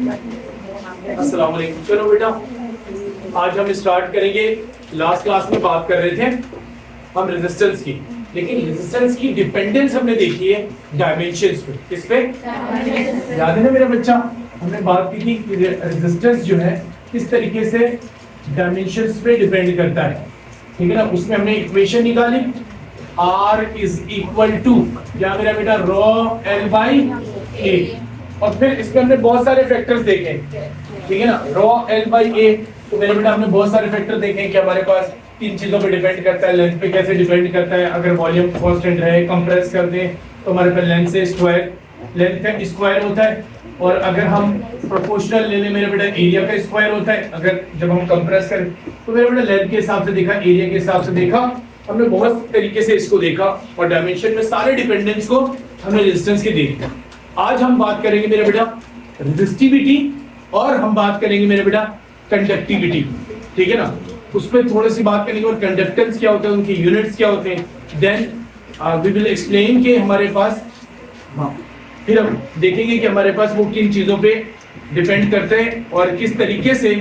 अस्सलाम वालेकुम। चलो बेटा, आज हम स्टार्ट करेंगे। लास्ट क्लास में बात कर रहे थे हम रेजिस्टेंस की, लेकिन रेजिस्टेंस की डिपेंडेंस हमने देखी है डायमेंशंस पे। किस पे? याद है ना मेरा बच्चा, हमने बात की थी कि रेजिस्टेंस जो है किस तरीके से डायमेंशंस पे डिपेंड करता है, ठीक है ना। उसमें हमने इक्वेशन निकाली, R इज इक्वल टू क्या मेरा बेटा, रॉ L बाई A, और फिर इसमें हमने बहुत सारे फैक्टर्स देखे, ठीक है ना। रॉ L बाई A, तो मेरे बेटा हमने बहुत सारे फैक्टर देखे कि हमारे पास तीन चीजों पे डिपेंड करता है। लेंथ पे कैसे डिपेंड करता है, अगर वॉल्यूम कांस्टेंट रहे, कंप्रेस कर दें तो हमारे पास लेंथ से स्क्वायर, लेंथ का स्क्वायर होता है, और अगर हम प्रोपोर्शनल ले लें मेरे बेटा एरिया का स्क्वायर होता है। अगर जब हम कंप्रेस करें तो मेरे बेटा लेंथ के हिसाब से देखा, एरिया के हिसाब से देखा, हमने बहुत तरीके से इसको देखा, और डायमेंशन में सारे डिपेंडेंस को हमने रेजिस्टेंस के देखा। आज हम बात करेंगे मेरे बेटा रेजिस्टिविटी, और हम बात करेंगे मेरे बेटा कंडक्टिविटी, ठीक है ना। उस पर थोड़ी सी बात करेंगे, और कंडक्टेंस क्या होता है, उनके यूनिट्स क्या होते हैं। देन वी विल एक्सप्लेन कि हमारे पास, हाँ, फिर हम देखेंगे कि हमारे पास वो किन चीजों पे डिपेंड करते हैं और किस तरीके से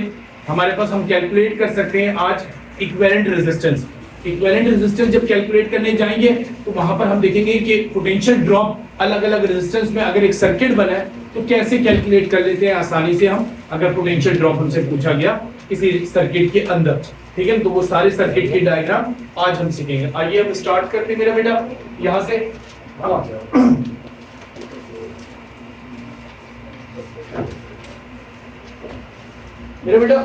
हमारे पास हम कैलकुलेट कर सकते हैं आज इक्विवेलेंट रेजिस्टेंस। इक्विवेलेंट रेजिस्टेंस जब कैलकुलेट करने जाएंगे तो वहां पर हम देखेंगे कि पोटेंशियल ड्रॉप अलग अलग रेजिस्टेंस में अगर एक सर्किट बना है तो कैसे कैलकुलेट कर लेते हैं आसानी से हम, अगर पोटेंशियल ड्रॉप हमसे पूछा गया किसी सर्किट के अंदर, ठीक है। तो वो सारे सर्किट के डायग्राम आज हम सीखेंगे। आइए हम स्टार्ट करते हैं मेरा बेटा यहाँ से। मेरा बेटा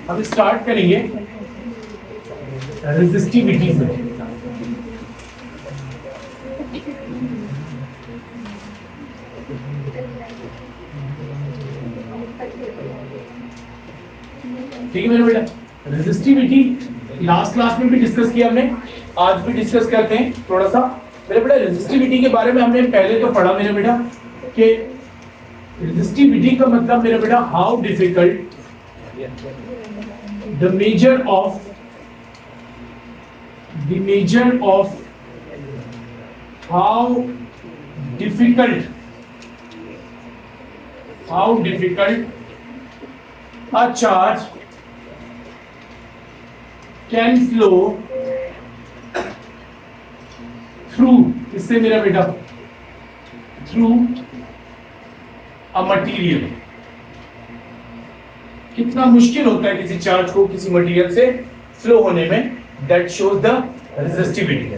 हम स्टार्ट करेंगे रेजिस्टिविटी से। ठीक है मेरा बेटा, रेजिस्टिविटी लास्ट क्लास में भी डिस्कस किया हमने, आज भी डिस्कस करते हैं थोड़ा सा। मेरे बेटा रेजिस्टिविटी के बारे में हमने पहले तो पढ़ा मेरे बेटा कि रेजिस्टिविटी का मतलब मेरा बेटा how difficult the measure of how difficult a charge can flow through, इससे मेरा बेटा through a material, कितना मुश्किल होता है किसी चार्ज को किसी मटेरियल से फ्लो होने में, that shows the resistivity,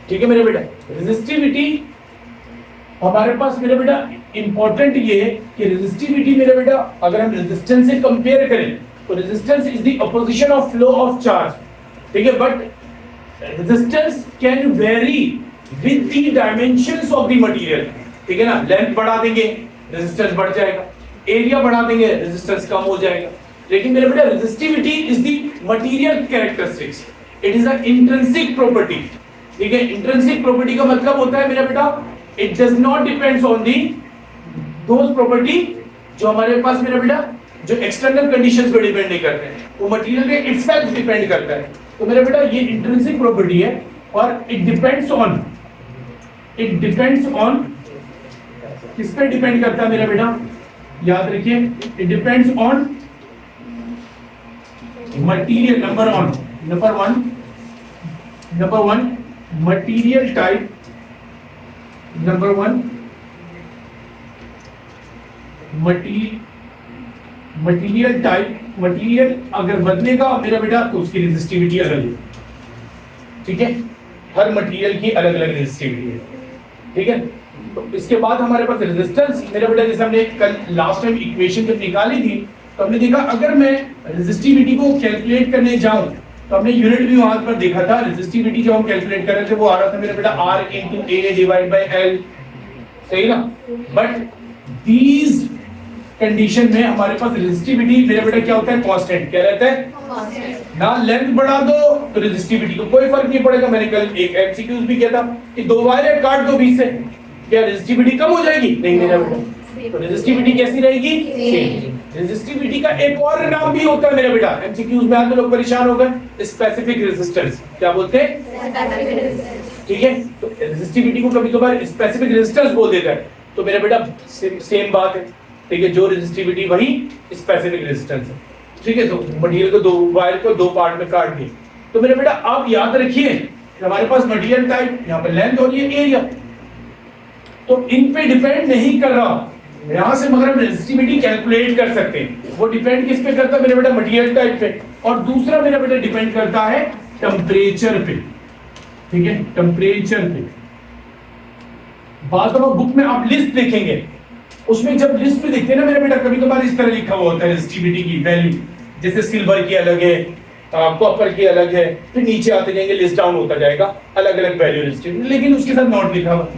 ठीक है मेरे बेटा। रेजिस्टिविटी हमारे पास मेरे बेटा इंपॉर्टेंट ये है कि रेजिस्टिविटी मेरे बेटा अगर हम रेजिस्टेंस से कंपेयर करें तो resistance is the opposition of flow of charge, ठीक है। But resistance can very with the dimensions of the material, ठीक है ना। लेंथ बढ़ा देंगे रेजिस्टेंस बढ़ जाएगा, एरिया बढ़ा देंगे रेजिस्टेंस कम हो जाएगा। लेकिन मेरे बेटा resistivity is the material characteristics, it is a intrinsic property, ठीक है। इंट्रिंसिक प्रॉपर्टी का मतलब होता है मेरा बेटा it does not depends on the those property जो हमारे पास मेरा बेटा जो एक्सटर्नल कंडीशंस पे डिपेंड नहीं करते हैं, वो मटेरियल पे इटसेल्फ डिपेंड करता है। तो मेरा बेटा ये इंट्रिंसिक प्रॉपर्टी है, और इट डिपेंड्स ऑन किस पे डिपेंड करता है मेरा बेटा, याद रखिए, it depends on material number one material type, number one material type. Material अगर बदलेगा मेरा बेटा तो उसकी रेजिस्टिविटी अलग है, ठीक है। हर मटेरियल की अलग अलग रेजिस्टिविटी है, ठीक है। तो इसके बाद हमारे पास रेजिस्टेंस मेरा बेटा, जैसे हमने कल लास्ट टाइम इक्वेशन जब निकाली थी तो हमने देखा अगर मैं रेजिस्टिविटी को कैलकुलेट करने जाऊं तो हमने यूनिट भी वहां पर देखा था। रेजिस्टिविटी जो हम कैलकुलेट कर रहे थे वो आ रहा था मेरा बेटा R into A divide by L, सही ना। बट दीज कंडीशन में हमारे पास रेजिस्टिविटी मेरा बेटा क्या होता है, कांस्टेंट। क्या रहता है ना, लेंथ बढ़ा दो तो रेजिस्टिविटी को कोई फर्क नहीं पड़ेगा। मैंने कल एक एमसीक्यूज भी किया था कि दो वायर काट दो बीच से, क्या रेजिस्टिविटी कम हो जाएगी? नहीं मेरा बेटा, तो रेजिस्टिविटी कैसी रहेगी? सेम। रेजिस्टिविटी का एक और नाम भी होता है मेरा बेटा, एमसीक्यूज में आके लोग परेशान हो गए, स्पेसिफिक रेजिस्टेंस। क्या बोलते हैं? ठीक है, तो रेजिस्टिविटी को कभी कभार स्पेसिफिक रेजिस्टेंस बोल देता है। तो मेरा बेटा सेम बात है, ठीक है, जो रेजिस्टिविटी वही स्पेसिफिक रेजिस्टेंस है। ठीक है, तो मटेरियल को दो, वायर को दो पार्ट में काट दिए। तो मेरे बेटा आप याद रखिए हमारे पास मटेरियल टाइप, यहाँ पर लेंथ और ये एरिया, तो इन पे डिपेंड नहीं कर रहा यहां से, मगर हम रेजिस्टिविटी कैलकुलेट कर सकते हैं। वो डिपेंड किस पे करता है मेरे बेटा? मटेरियल टाइप पे। और दूसरा मेरा बेटा डिपेंड करता है टेम्परेचर पे। ठीक है, टेम्परेचर पे। बात अब बुक में आप लिस्ट देखेंगे, उसमें जब लिस्ट में देखते हैं ना मेरे बेटा, कभी कभार इस तरह लिखा हुआ होता है रेजिस्टिविटी की वैल्यू, जैसे सिल्वर की अलग है, कॉपर की अलग है, फिर नीचे आते जाएंगे लिस्ट डाउन होता जाएगा अलग अलग वैल्यू रेजिस्टिविटी, लेकिन उसके साथ नॉट लिखा हुआ।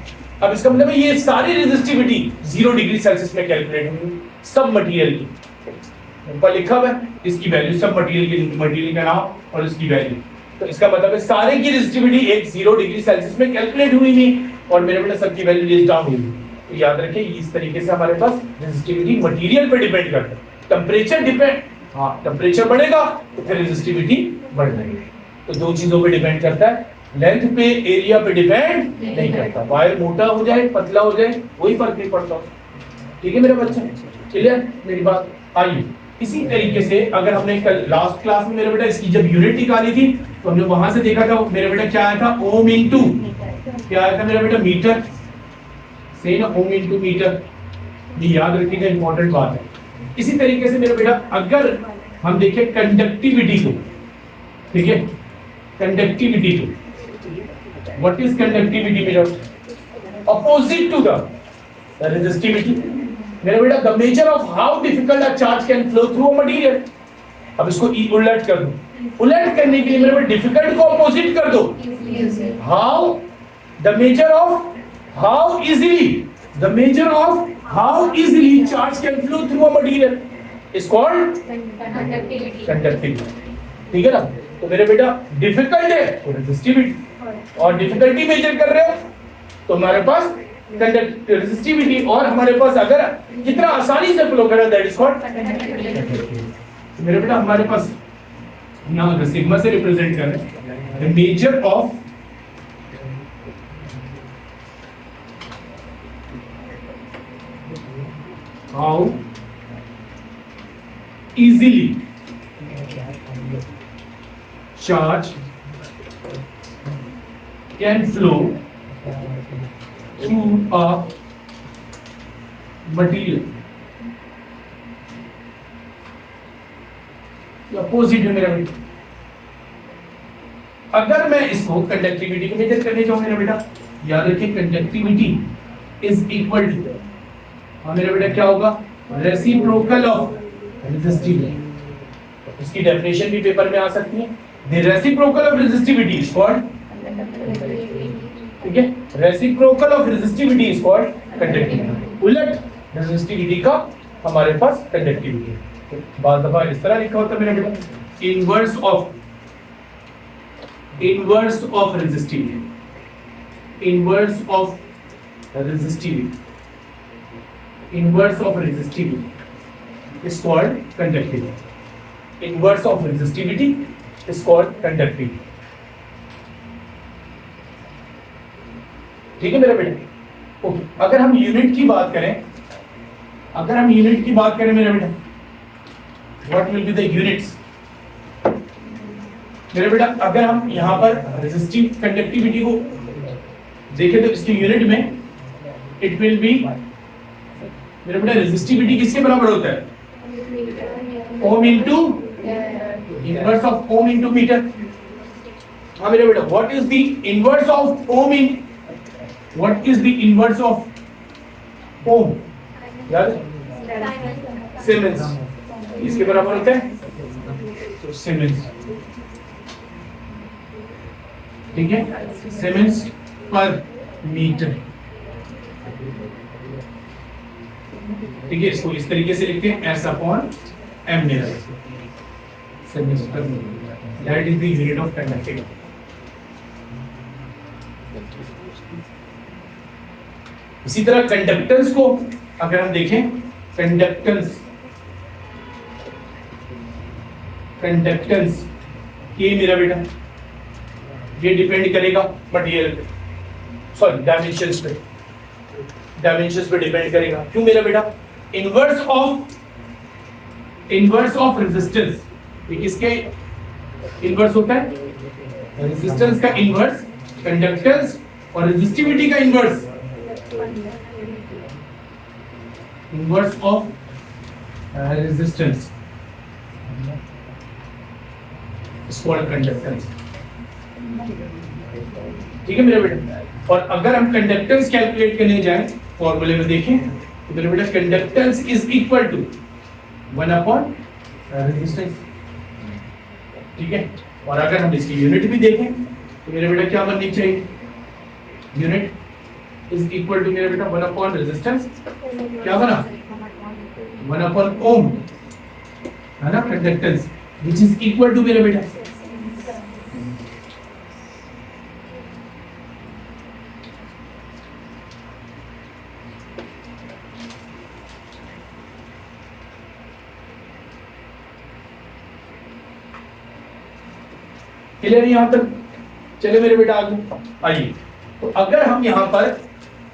अब इसका मतलब ये सारी रेजिस्टिविटी 0 डिग्री सेल्सियस में कैलकुलेट होगी सब मटेरियल की। ऊपर लिखा हुआ है इसकी वैल्यू, सब मटेरियल की, मटेरियल का नाम और इसकी वैल्यू। तो इसका मतलब है सारे की रेजिस्टिविटी 0 डिग्री सेल्सियस में कैलकुलेट हुई थी और मेरे बेटा सबकी वैल्यू लिस्ट डाउन हुई। तो याद रखिए इस तरीके से हमारे पास रेजिस्टिविटी मटेरियल पे डिपेंड करता है। टेम्परेचर डिपेंड, हाँ टेम्परेचर बढ़ेगा तो फिर रेजिस्टिविटी बढ़ जाएगी। तो दो चीजों पे डिपेंड करता है, लेंथ पे, एरिया पे डिपेंड नहीं करता। वायर मोटा हो जाए पतला हो जाए कोई फर्क नहीं पड़ता। ठीक है मेरे बच्चे, क्लियर मेरी बात? आइए इसी तरीके से अगर हमने कल लास्ट क्लास में मेरे बेटा इसकी जब यूनिट निकाली थी तो हमने वहां से देखा था मेरे बेटा क्या आया था, ओम इंटू क्या आया था मेरा बेटा, मीटर। सही ना, ओम इंटू मीटर। ये याद रखिएगा, इंपॉर्टेंट बात है। इसी तरीके से मेरा बेटा अगर हम देखें कंडक्टिविटी को, ठीक है, कंडक्टिविटी को, व्हाट इज कंडक्टिविटी मेरा? Opposite to the resistivity. मेरा बेटा the measure of how difficult a charge can flow through a material. अब इसको उलट कर दो, उलट करने के लिए मेरे बेटा डिफिकल्ट को ऑपोजिट कर दो। How the measure of how easily, the measure of how easily charge can flow through a material is called conductivity. ठीक है ना? तो मेरे बेटा डिफिकल्ट है तो रेजिस्टिविटी, और डिफिकल्टी मेजर कर रहे हो तो हमारे पास रेजिस्टिविटी, और हमारे पास अगर कितना आसानी से फ्लो करे दैट इज कॉल्ड कंडक्टिविटी। मेरे बेटा हमारे पास यहां अगर सिग्मा से रिप्रेजेंट कर रहे हैं the measure of how easily charge can flow through a material. Opposite है मेरा बेटा। अगर मैं इसको कंडक्टिविटी को मेजर करने जाऊं मेरा बेटा, याद रखिए कंडक्टिविटी इज इक्वल टू, हाँ मेरा बेटा क्या होगा, रेसिप्रोकल ऑफ रेजिस्टिविटी। इसकी डेफिनेशन भी पेपर में आ सकती है। The reciprocal of resistivity is called, ठीक है, reciprocal of resistivity is called conductivity. उलट रेजिस्टिविटी का हमारे पास कंडक्टिविटी है। बात दफा इस तरह लिखा होता है मेरा बेटा, inverse of resistivity, inverse of resistivity, inverse of resistivity is called conductivity. Inverse of resistivity is called conductivity. ठीक है मेरा बेटा? ओके, अगर हम यूनिट की बात करें, अगर हम यूनिट की बात करें मेरा बेटा, what will be the units? मेरा बेटा अगर हम यहां पर रेजिस्टिव कंडक्टिविटी को देखें तो इसकी यूनिट में इट विल बी, मेरा बेटा रेजिस्टिविटी किसके बराबर होता है? Ohm into inverse of ohm into metre. हाँ मेरा बेटा, what is the inverse of ohm in, what is the inverse of ohm? याद है? सीमेंस। इसके बराबर होता है तो सीमेंस, ठीक है, सीमेंस पर मीटर। ठीक है, इसको इस तरीके से लिखते हैं S अपॉन M मेरा, सीमेंस पर metre, that is the unit of conductivity. इसी तरह कंडक्टेंस को अगर हम देखें, कंडक्टेंस, कंडक्टेंस ये मेरा बेटा ये डिपेंड करेगा मटेरियल पे, सॉरी डायमेंशंस पे, डायमेंशंस पे डिपेंड करेगा। क्यों मेरा बेटा? इनवर्स ऑफ रेजिस्टेंस, ये किसके इनवर्स होता है? रेजिस्टेंस का इनवर्स, कंडक्टेंस और रेजिस्टिविटी का inverse, inverse of resistance is called conductance. ठीक है मेरे बेटा। और अगर हम कंडक्टेंस कैलकुलेट करने जाएं फॉर्मूले में देखें तो मेरे बेटा conductance is equal to 1 upon resistance. ठीक है। और अगर हम इसकी यूनिट भी देखें तो मेरे बेटा क्या बननी चाहिए? यूनिट इज इक्वल टू मेरे बेटा 1 अपॉन रेजिस्टेंस, क्या बना? 1 अपॉन ओम, है ना, conductance which is equal to मेरे बेटा क्लियर यहां तक? चले मेरे बेटा आगे आइए। तो अगर हम यहां पर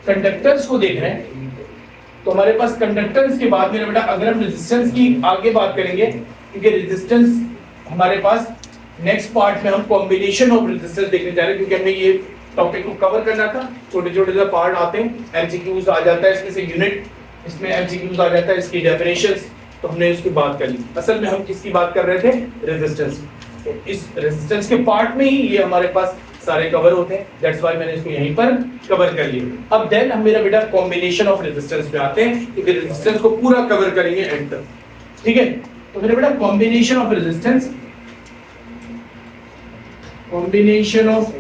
कंडक्टेंस को देख रहे हैं तो हमारे पास कंडक्टेंस के बाद मेरे बेटा अगर हम रेजिस्टेंस की आगे बात करेंगे, क्योंकि रेजिस्टेंस हमारे पास नेक्स्ट पार्ट में हम कॉम्बिनेशन ऑफ रेजिस्टेंस देखने जा रहे हैं, क्योंकि हमने ये टॉपिक को कवर करना था। छोटे छोटे जो पार्ट आते हैं, एमसीक्यूज आ जाता है इसमें से, यूनिट इसमें एमसीक्यूज आ जाता है, इसकी डेफिनेशंस, तो हमने इसकी बात कर ली। असल में हम किसकी बात कर रहे थे? रेजिस्टेंस। तो इस रेजिस्टेंस के पार्ट में ही ये हमारे पास सारे कवर होते हैं, दैट्स व्हाई मैंने इसको यहीं पर कवर कर लिया। अब देन हम मेरा बेटा कॉम्बिनेशन ऑफ रेजिस्टेंस पे आते हैं, क्योंकि रेजिस्टेंस को पूरा कवर करेंगे एंड तक। ठीक है। तो मेरा बेटा combination of resistance, combination of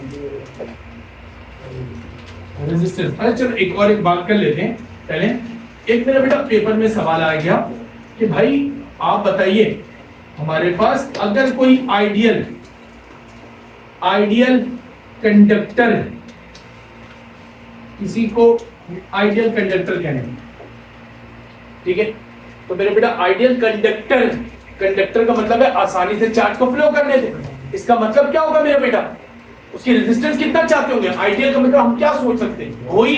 resistance. अच्छा चलो एक और एक बात कर लेते हैं पहले। एक मेरा बेटा पेपर में सवाल आ गया कि भाई आप बताइए हमारे पास अगर कोई आइडियल कंडक्टर है, किसी को आइडियल कंडक्टर कहते हैं, ठीक है। तो मेरे बेटा आइडियल कंडक्टर का मतलब है आसानी से चार्ज को फ्लो करने दे। इसका मतलब क्या होगा मेरा बेटा? उसकी रेजिस्टेंस कितना चाहते होंगे? आइडियल का मतलब हम क्या सोच सकते हैं? हो ही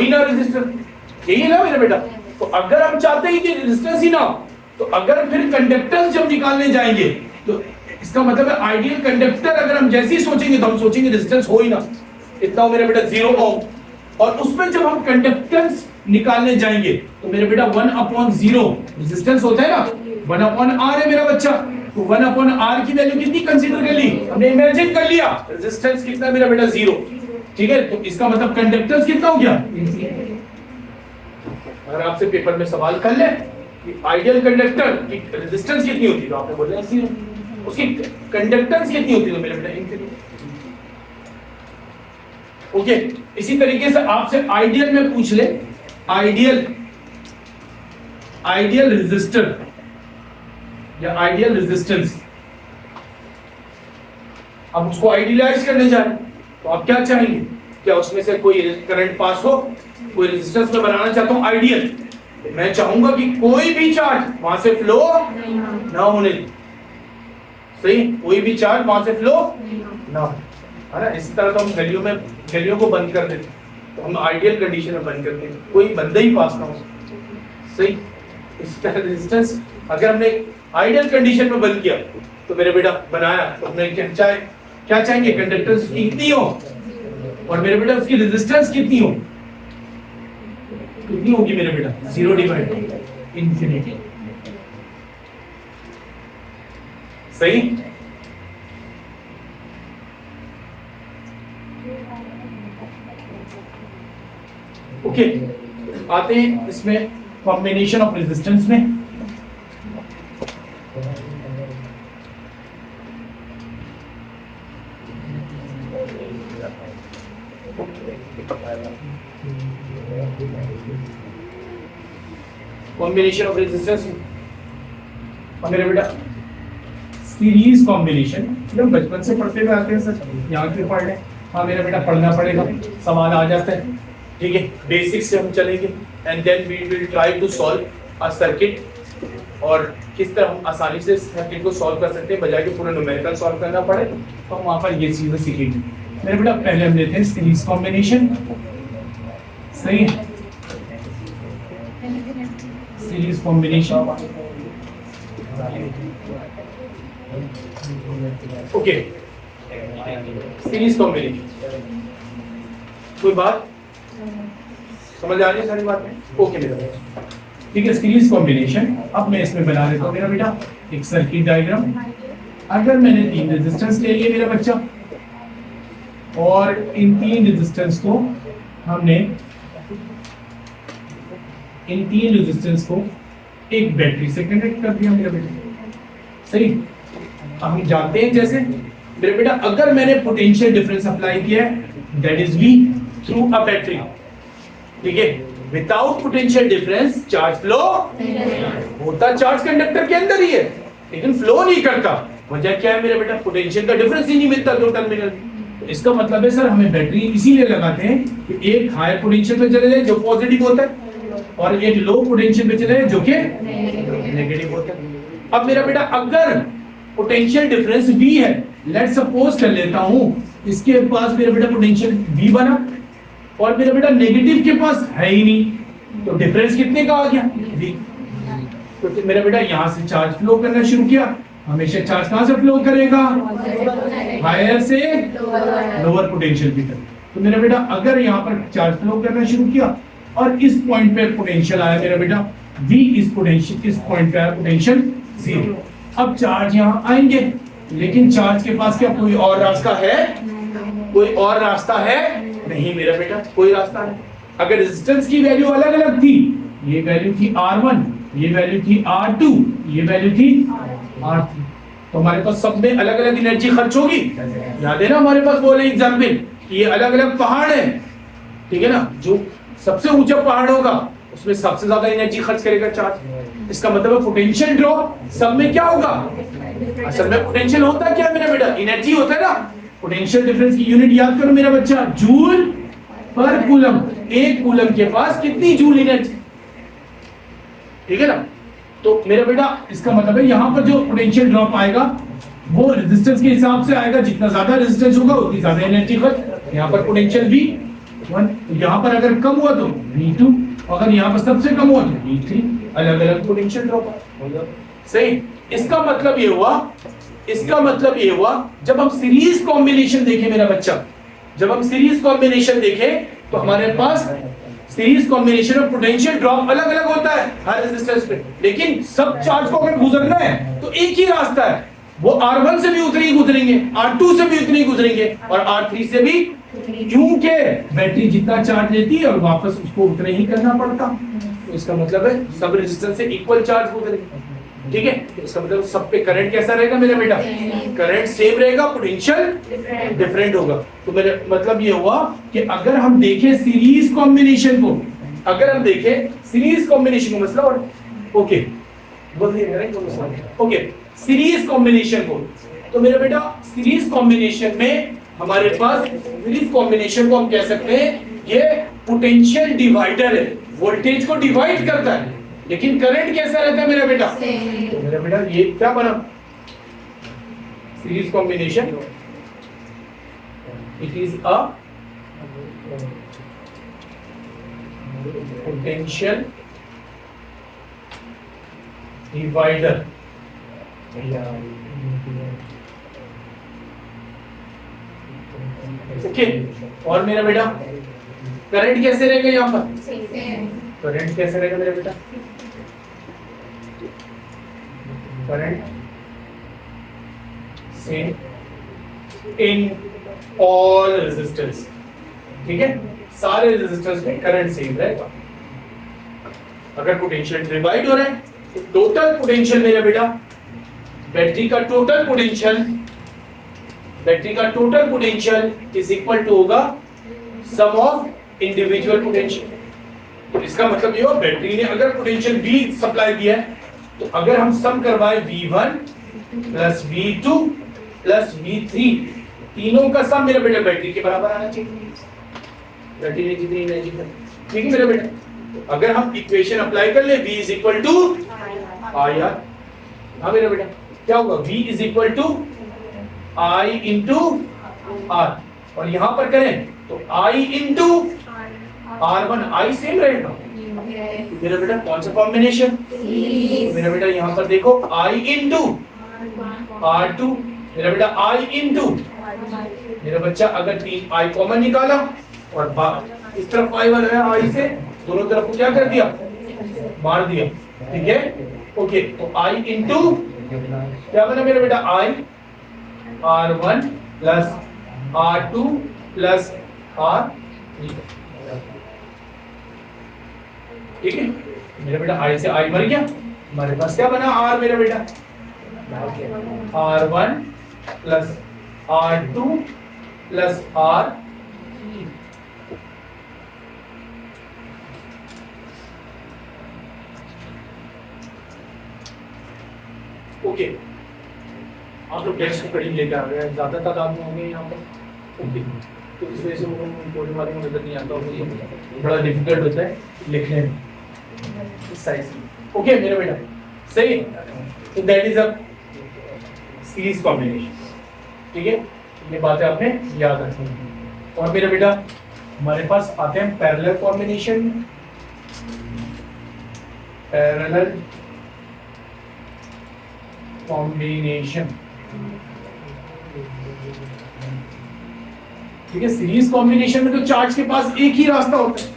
ना रेजिस्टेंस, यही है ना मेरा बेटा। तो अगर हम चाहते हैं कि रेजिस्टेंस ही ना हो, तो अगर फिर कंडक्टेंस जब निकालने जाएंगे तो इसका मतलब है आइडियल कंडक्टर अगर हम जैसे ही सोचेंगे तो हम सोचेंगे रेजिस्टेंस हो ही ना, इतना हो मेरा बेटा 0 ओम। और उसमें जब हम कंडक्टेंस निकालने जाएंगे तो मेरे बेटा 1/0 रेजिस्टेंस होता है ना, 1/r है मेरा बच्चा। तो 1/r की वैल्यू कितनी कंसीडर कर ली? हमने इमेजिन कर लिया रेजिस्टेंस कितना मेरा बेटा 0। ठीक है। तो इसका मतलब कंडक्टेंस कितना हो गया? अगर आपसे पेपर में सवाल कर ले आइडियल कंडक्टर की रेजिस्टेंस कितनी होती है तो आपने बोला 0, उसकी कंडक्टेंस कितनी होती है तो मेरे बेटा इनफिनिटी। ओके। इसी तरीके से आपसे आइडियल में पूछ ले, आइडियल रेजिस्टर या आइडियल रेजिस्टेंस, अब उसको आइडियलाइज करने जा रहे हैं तो आप क्या चाहेंगे? क्या उसमें से कोई करंट पास हो? कोई रेजिस्टेंस में बनाना चाहता हूं आइडियल, मैं चाहूंगा कि कोई भी चार्ज वहां से फ्लो ना होने दे। सही, कोई भी चार्ज वहां से फ्लो ना हो, है ना। इस तरह तो हम गलियों को बंद कर देते, तो हम आइडियल कंडीशन में बंद करते हैं, कोई बंदा ही पास ना हो। सही। इस तरह रेजिस्टेंस अगर हमने आइडियल कंडीशन में बंद किया तो मेरे बेटा बनाया तो हमने क्या चाहेंगे? कंडक्टेंस कितनी हो और मेरे बेटा उसकी रेजिस्टेंस कितनी हो? कितनी होगी मेरे बेटा? 0/∞। सही। ओके। आते हैं इसमें कॉम्बिनेशन ऑफ रेजिस्टेंस में। कॉम्बिनेशन ऑफ रेजिस्टेंस मेरे बेटा सीरीज कॉम्बिनेशन, जब बचपन से पढ़ते हुए आते हैं सर, यहाँ क्यों पढ़ रहे? हाँ मेरा बेटा पढ़ना पड़ेगा, सवाल आ जाता है। ठीक है। बेसिक्स से हम चलेंगे and then we will try to solve a circuit, और किस तरह हम आसानी से सर्किट को सॉल्व कर सकते हैं बजाय कि पूरा न्यूमेरिकल सॉल्व करना पड़े। तो हम वहाँ पर ये चीज़ें सीखेंगे। मेरे बेटा पहले हम लेते हैं सीरीज कॉम्बिनेशन। सही है। Series combination. Okay, series combination, कोई बात समझ आ रही है सारी बात? ओके मेरा बेटा, ठीक है। सीरीज कॉम्बिनेशन, अब मैं इसमें बना लेता हूँ मेरा बेटा एक सर्किट डायग्राम। अगर मैंने 3 रेजिस्टेंस ले लिए मेरा बच्चा, और इन 3 रेजिस्टेंस को हमने एक बैटरी से कनेक्ट कर दिया मेरा बेटा, सही। अब हम जानते हैं जैसे मेरे बेटा, अगर मैंने पोटेंशियल डिफरेंस अप्लाई किया है that is V through a battery, ठीक है। Without potential difference charge flow होता, चार्ज कंडक्टर के अंदर ही है लेकिन फ्लो नहीं करता। वजह क्या है मेरे बेटा? पोटेंशियल का डिफरेंस ही नहीं मिलता दो टर्मिनल। तो इसका मतलब है सर, हमें बैटरी इसीलिए लगाते हैं कि एक हाई पोटेंशियल पे चले जाए जो पॉजिटिव होता है, और एक लो पोटेंशियल पे चले जाए जो कि नेगेटिव होता है। अब मेरा बेटा, अगर पोटेंशियल डिफरेंस V है, लेट सपोज कर लेता हूं इसके पास मेरा बेटा पोटेंशियल V बना, और मेरा बेटा नेगेटिव के पास है ही नहीं, तो डिफरेंस कितने का आ गया? V। तो मेरा बेटा यहां से चार्ज फ्लो करना शुरू किया। हमेशा चार्ज कहां से फ्लो करेगा? हायर से लोअर पोटेंशियल की तरफ। तो मेरा बेटा, अगर यहां पर चार्ज फ्लो करना शुरू किया और इस पॉइंट पे पोटेंशियल आया मेरा बेटा V, इस पोटेंशियल, इस पॉइंट पे आया पोटेंशियल 0। अब चार्ज यहां आएंगे, लेकिन चार्ज के पास क्या कोई और रास्ता है? कोई और रास्ता है नहीं मेरा बेटा, कोई रास्ता नहीं। अगर रेजिस्टेंस की वैल्यू अलग अलग थी, ये वैल्यू थी R1, ये वैल्यू थी R2, ये वैल्यू थी R3, तो हमारे पास सब में अलग अलग एनर्जी खर्च होगी। याद है ना हमारे पास बोले एग्जाम्पल, ये अलग अलग पहाड़ है, ठीक है ना। जो सबसे ऊंचा पहाड़ होगा उसमें सबसे ज्यादा एनर्जी खर्च करेगा चार्ज। इसका मतलब पोटेंशियल ड्रॉप सब में क्या होगा? असल में पोटेंशियल होता है क्या मेरा बेटा? एनर्जी होता है ना। पोटेंशियल डिफरेंस की यूनिट याद करो मेरा बच्चा, जूल पर कूलम। एक कूलम के पास कितनी जूल एनर्जी, ठीक है ना। तो मेरा बेटा, इसका मतलब है यहाँ पर जो पोटेंशियल ड्रॉप आएगा वो रेजिस्टेंस के हिसाब से आएगा। जितना ज्यादा रेजिस्टेंस होगा उतनी ज्यादा एनर्जी खर्च। यहाँ पर पोटेंशियल V1, यहाँ पर अगर कम हुआ तो V2, अगर यहाँ पर सबसे कम हुआ तो V3। अलग अलग पोटेंशियल ड्रॉप, सही। इसका मतलब ये हुआ जब हम सीरीज कॉम्बिनेशन देखें मेरा बच्चा, जब हम सीरीज कॉम्बिनेशन देखें तो हमारे पास सीरीज कॉम्बिनेशन में पोटेंशियल ड्रॉप अलग अलग होता है हर रेजिस्टेंस पे, लेकिन सब चार्ज को अगर गुजरना है तो एक ही रास्ता है। वो R1 से भी उतने ही गुजरेंगे, R2 से भी उतने ही गुजरेंगे, और R3 से भी, क्योंकि बैटरी जितना चार्ज लेती है और वापस उसको उतना ही करना पड़ता। तो इसका मतलब है सब रेजिस्टेंस से इक्वल चार्ज गुजरेंगे, ठीक है। तो इसका मतलब सब पे करंट कैसा रहेगा मेरा बेटा? करंट सेम रहेगा, पोटेंशियल डिफरेंट होगा। तो मेरा मतलब ये हुआ कि अगर हम देखें सीरीज कॉम्बिनेशन को, मसला, और ओके सीरीज कॉम्बिनेशन को, तो मेरा बेटा सीरीज कॉम्बिनेशन में हमारे पास, सीरीज कॉम्बिनेशन को हम कह सकते हैं ये पोटेंशियल डिवाइडर है, वोल्टेज को डिवाइड करता है, लेकिन करंट कैसा रहता है मेरा बेटा? तो मेरा बेटा ये क्या बना? Series combination, it is a potential divider. Okay, और मेरा बेटा करंट कैसे रहेगा यहाँ पर? करंट कैसे रहेगा मेरा बेटा? Current same in all resistance, ठीक है। सारे रेजिस्टेंस में करंट सेम रहेगा। अगर पोटेंशियल डिवाइड हो रहा है तो टोटल पोटेंशियल मेरा बेटा, बैटरी का total potential is equal to होगा सम ऑफ इंडिविजुअल पोटेंशियल। तो इसका मतलब ये हो, बैटरी ने अगर पोटेंशियल V सप्लाई दिया है तो अगर हम सम करवाए V1 plus V2 plus V3, तीनों का सम मेरा बेटा बैटरी के बराबर आना चाहिए। बैटरी ने जितनी एनर्जी, ठीक है मेरा बेटा। तो अगर हम इक्वेशन अप्लाई कर ले V is equal to I R, हाँ मेरा बेटा क्या होगा? V is equal to I into R, और यहां पर करें तो I into R1, I same रहेगा, मेरा बेटा कौन सा कॉम्बिनेशन? मेरा बेटा यहाँ पर देखो I इंटू R2, मेरा बेटा I इंटू, मेरा बच्चा अगर 3 I कॉमन निकाला और इस तरफ I वाला है I से दोनों तरफ को क्या कर दिया? मार दिया, ठीक है? ओके, तो I इंटू क्या बना मेरा बेटा? I R1 plus R2 plus R3, ठीक है? मेरा बेटा I से I मर गया, हमारे पास क्या बना? R मेरा बेटा R1 plus R2 plus R3। Okay, आप लोग टेक्स्ट करीब लेकर आ गए, ज्यादा तादाद में होंगे यहाँ पर। ओके, तो इस वजह से वो कोडिंग वाले को नजर नहीं आता, बड़ा डिफिकल्ट होता है लिखने में इस साइज में। ओके मेरा बेटा, सही, तो that is a series combination, ठीक है? ये बातें आपने याद रखनी है। और मेरा बेटा हमारे पास आते हैं पैरेलल कॉम्बिनेशन, पैरेलल कॉम्बिनेशन, ठीक है? सीरीज कॉम्बिनेशन में तो चार्ज के पास एक ही रास्ता होता है,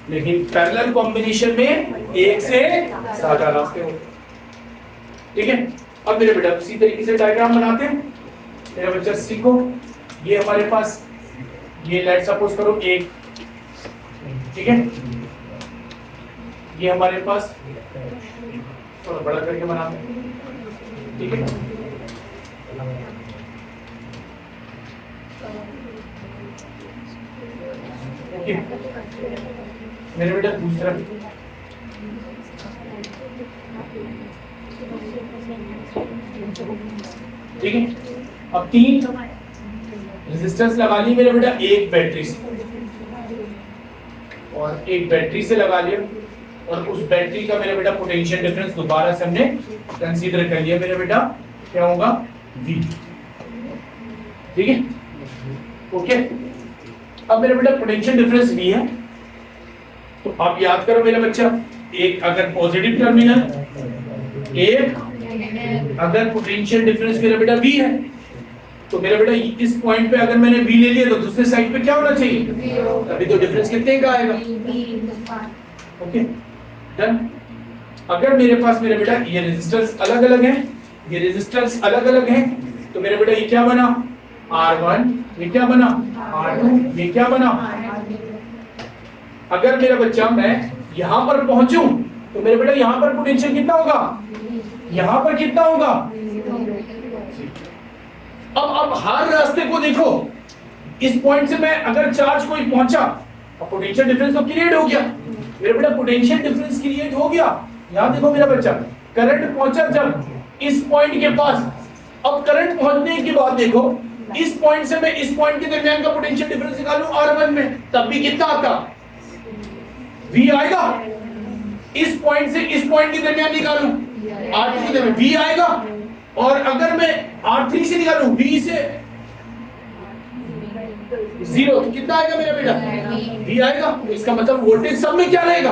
लेकिन पैरेलल कॉम्बिनेशन में एक से ज्यादा रास्ते होते हैं, ठीक है? अब मेरे बेटा उसी तरीके से डायग्राम बनाते हैं। मेरा बच्चा सीखो, ये हमारे पास ये लेट सपोज करो एक, ठीक है? ये हमारे पास थोड़ा बड़ा करके बनाते हैं, ठीक है? ओके मेरे बेटा दूसरा, ठीक है? अब 3 रेजिस्टेंस लगा ली मेरे बेटा, एक बैटरी से और एक बैटरी से लगा लिया, और उस बैटरी का मेरे बेटा पोटेंशियल डिफरेंस दोबारा से हमने कंसीडर कर लिया मेरे बेटा, क्या होगा? V, ठीक है? ओके, अब मेरे बेटा पोटेंशियल डिफरेंस V है, तो आप याद करो मेरा बच्चा, एक अगर पॉजिटिव टर्मिनल, एक अगर पोटेंशियल डिफरेंस मेरा बेटा V है, तो मेरा बेटा इस पॉइंट पे अगर मैंने V ले लिया तो दूसरे साइड पे क्या होना चाहिए? तभी तो डिफरेंस कितने का आएगा? Okay done. अगर मेरे पास मेरे बेटा ये रेजिस्टेंस अलग अलग है, ये रेजिस्टेंस अलग अलग है, तो मेरे बेटा ये क्या बना? R1, ये क्या बना? R2, ये क्या बना? अगर मेरा बच्चा मैं यहां पर पहुंचूं तो मेरे बेटा यहां पर पोटेंशियल कितना होगा? यहां पर कितना होगा? अब हर रास्ते को देखो, इस पॉइंट से मैं अगर चार्ज कोई पहुंचा, अब पोटेंशियल डिफरेंस तो क्रिएट हो गया मेरे बेटा, पोटेंशियल डिफरेंस क्रिएट हो गया। यहां देखो मेरा बच्चा, करंट पहुंचा जब इस पॉइंट के पास, अब करंट पहुंचने के बाद देखो इस पॉइंट से मैं इस पॉइंट के दरमियान का पोटेंशियल डिफरेंस निकालूं R1 में, तब भी कितना आता? V आएगा। इस पॉइंट से इस पॉइंट के दरमियान निकालूं R2 के दरमियान V आएगा, और अगर मैं R3 से निकालूं V से 0, तो कितना आएगा मेरा बेटा? V आएगा। तो इसका मतलब वोल्टेज सब में क्या रहेगा?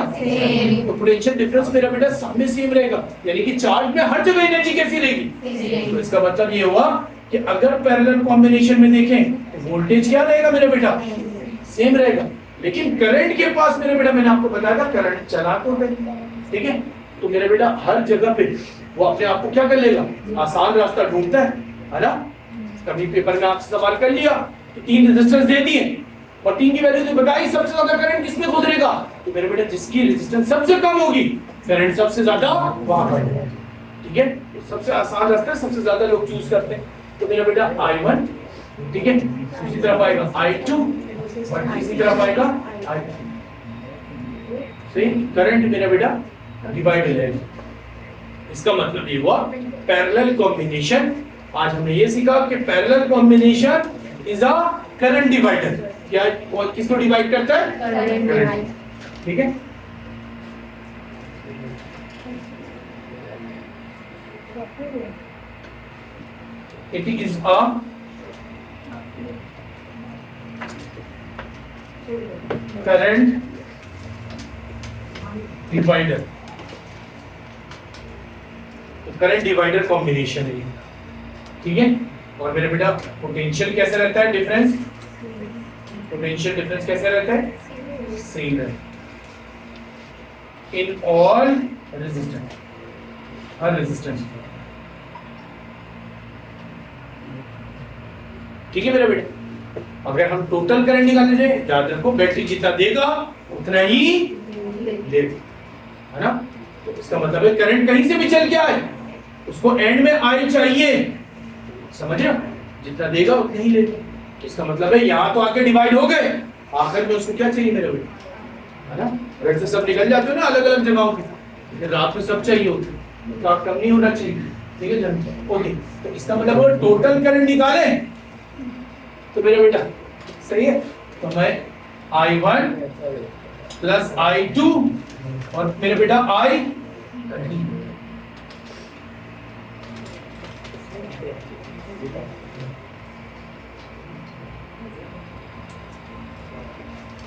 तो पोटेंशियल डिफरेंस मेरा बेटा सब में सेम रहेगा, यानी कि चार्ज में हर जगह एनर्जी कैसी रहेगी? तो इसका मतलब ये हुआ कि अगर पैरेलल कॉम्बिनेशन में देखें तो वोल्टेज क्या रहेगा मेरा बेटा? सेम रहेगा, लेकिन करंट के पास मेरे बेटा मैंने आपको बताया था करंट चला तो है, ठीक है? तो मेरे बेटा हर जगह पे वो अपने आप को क्या कर लेगा? आसान रास्ता ढूंढता है ना? कभी पेपर में आपसे सवाल कर लिया तो 3 रेजिस्टेंस दे दिए और 3 की वैल्यू तो बताई, सबसे ज्यादा करंट किसमें गुजरेगा? तो मेरे बेटा जिसकी रेजिस्टेंस सबसे कम होगी करंट सबसे ज्यादा वहां पर, ठीक है? सबसे आसान रास्ता सबसे ज्यादा लोग चूज करते हैं। तो मेरा बेटा I1, ठीक है, दूसरी तरफ आएगा I2 और तीसरी तरफ आएगा I3, सही? करंट मेरा बेटा डिवाइड हो जाएगा। इसका मतलब ये हुआ पैरेलल कॉम्बिनेशन। आज हमने ये सीखा कि parallel combination is a current divider. क्या किसको डिवाइड करता है? करंट, ठीक है? It is a current divider. तो करंट डिवाइडर कॉम्बिनेशन है ये, ठीक है। और मेरे बेटा पोटेंशियल कैसे रहता है डिफरेंस, पोटेंशियल डिफरेंस कैसे रहता है, सेम है in all resistance, her resistance, ठीक है मेरे बेटे। अगर हम टोटल करंट निकालने जाए, याद रखो बैटरी जितना देगा उतना ही देगा, है ना। तो इसका मतलब है करंट कहीं से भी चल के आए उसको एंड में आई चाहिए, समझ रहे हो, जितना देगा उतना ही लेगा। इसका मतलब है यहाँ तो आके डिवाइड हो गए, आखिर में उसको क्या चाहिए मेरे बेटे, है ना। अगर से सब निकल जाते हो ना अलग अलग जगहों पे, लेकिन रात में सब चाहिए होते, तो आप कम नहीं होना चाहिए, ठीक है जन। ओके, तो इसका मतलब वो टोटल करंट निकाले तो मेरे बेटा सही है। तो मैं I1 प्लस I2 और मेरे बेटा I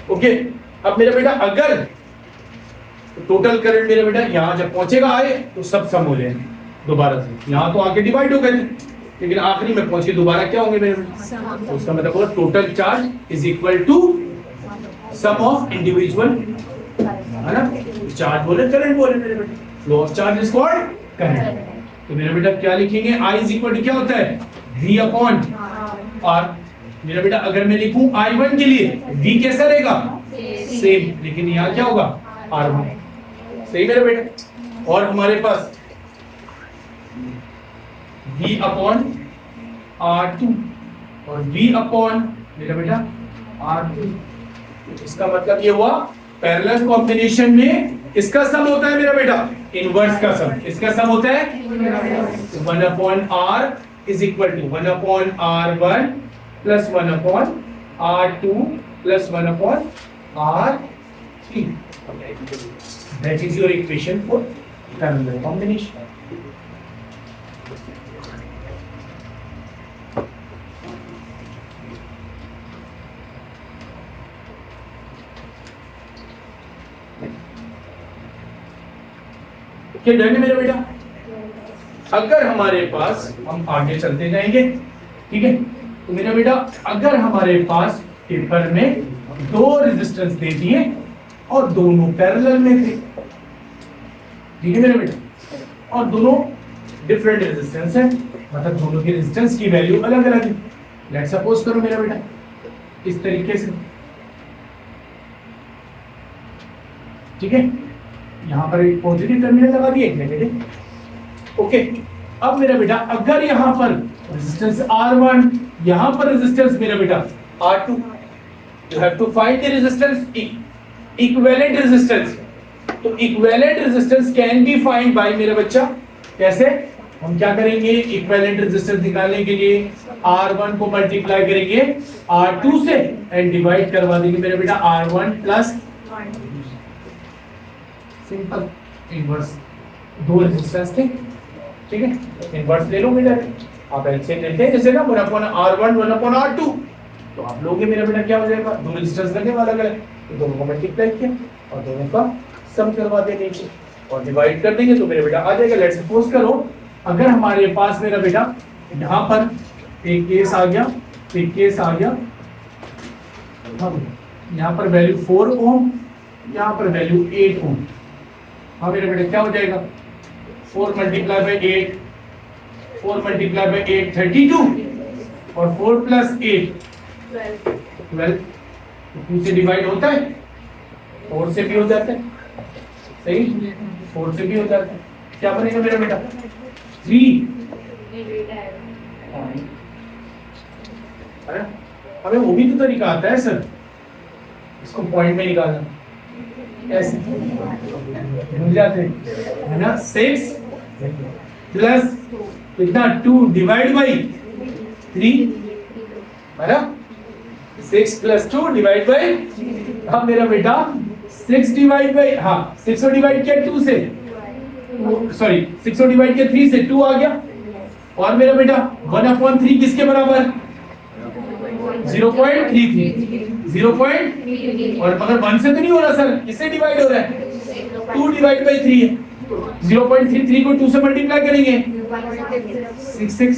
ओके। अब मेरा बेटा अगर टोटल करंट मेरा बेटा यहां जब पहुंचेगा आए तो सब सम हो जाएंगे दोबारा से, यहां तो आके डिवाइड हो गए थे लेकिन आखिरी में पहुंचे दोबारा क्या होंगे मेरे बेटा, तो उसका मतलब होगा total charge is equal to sum of individual, है ना। चार्ज बोले करंट बोले मेरे बेटा, flow of charge is called current. तो मेरा बेटा क्या लिखेंगे, I इज इक्वल टू क्या होता है V अपॉन R। मेरा बेटा अगर मैं लिखूं I1 के लिए V कैसा रहेगा, सेम, लेकिन यहाँ क्या होगा R1, सही मेरे बेटा। और हमारे पास V अपॉन R2 और V अपॉन मेरा बेटा R2, इसका मतलब ये हुआ पैरेलल कॉम्बिनेशन में इसका सम होता है मेरा बेटा इनवर्स का सम, इसका सम होता है 1 upon R is equal to 1 upon R1 plus 1 upon R2 plus 1 upon R3। That is your equation for parallel combination. क्या डन है मेरा बेटा। अगर हमारे पास, हम आगे चलते जाएंगे, ठीक है। तो मेरा बेटा अगर हमारे पास पेपर में दो रेजिस्टेंस दे दिए और दोनों पैरेलल में थे, ठीक है मेरा बेटा, और दोनों डिफरेंट रेजिस्टेंस है, मतलब दोनों की रेजिस्टेंस की वैल्यू अलग अलग है। लेट्स सपोज करो मेरा बेटा इस तरीके से, ठीक है, यहां पर एक पॉजिटिव टर्मिनल लगा दिए, एक नेगेटिव। ओके, अब मेरा बेटा अगर यहां पर रेजिस्टेंस R1, यहां पर रेजिस्टेंस मेरा बेटा R2, you have to find the resistance equivalent resistance. तो equivalent resistance can be find by मेरा बच्चा, कैसे हम क्या करेंगे, इक्विवेलेंट रेजिस्टेंस निकालने के लिए R1 को मल्टीप्लाई करेंगे R2 से एंड डिवाइड करवा देंगे मेरा बेटा R1 प्लस, सिंपल इनवर्स, दो रेजिस्टेंस थे, ठीक है, इनवर्स ले लो बेटा। आप एलसीएम लेते हैं जैसे ना 1 अपॉन R1 1 अपॉन R2, तो आप लोगे मेरा बेटा क्या हो जाएगा, दो रेजिस्टेंस लगे अलग अलग, तो दोनों को मल्टीप्लाई किया और दोनों का सम करवा देंगे नीचे और डिवाइड कर देंगे तो मेरा बेटा आ जाएगा। लेट्स सपोज करो अगर हमारे पास मेरा बेटा यहाँ पर एक केस आ गया, एक केस आ गया, यहाँ पर वैल्यू 4 ओम, यहाँ पर वैल्यू 8 ओम। हाँ मेरे बेटे क्या हो जाएगा, 4 मल्टीप्लाई बाई 8, 4 मल्टीप्लाई बाई 8 32 और 4 प्लस 8 12। 2 से डिवाइड होता है, 4 से भी हो जाता है, सही, 4 से भी हो जाता है। क्या बनेगा मेरा बेटा 3। अरे हमें वो भी तो तरीका आता है सर, इसको पॉइंट में निकालना, ऐसे मिल जाते हैं, है ना। 6 प्लस कितना 2 डिवाइड बाई 3, है ना। 6 प्लस 2 डिवाइड बाई, अब मेरा बेटा 6 डिवाइड बाई, हाँ 6 को डिवाइड किया 2 से, सॉरी 6 को डिवाइड किया 3 से, 2 आ गया। और मेरा बेटा 1/3 किसके बराबर, 0.33, 0. और मगर 1 से तो नहीं हो रहा सर, किससे डिवाइड हो रहा है, 2 डिवाइड बाई 3 है, 0.33 को 2 से मल्टीप्लाई करेंगे 66,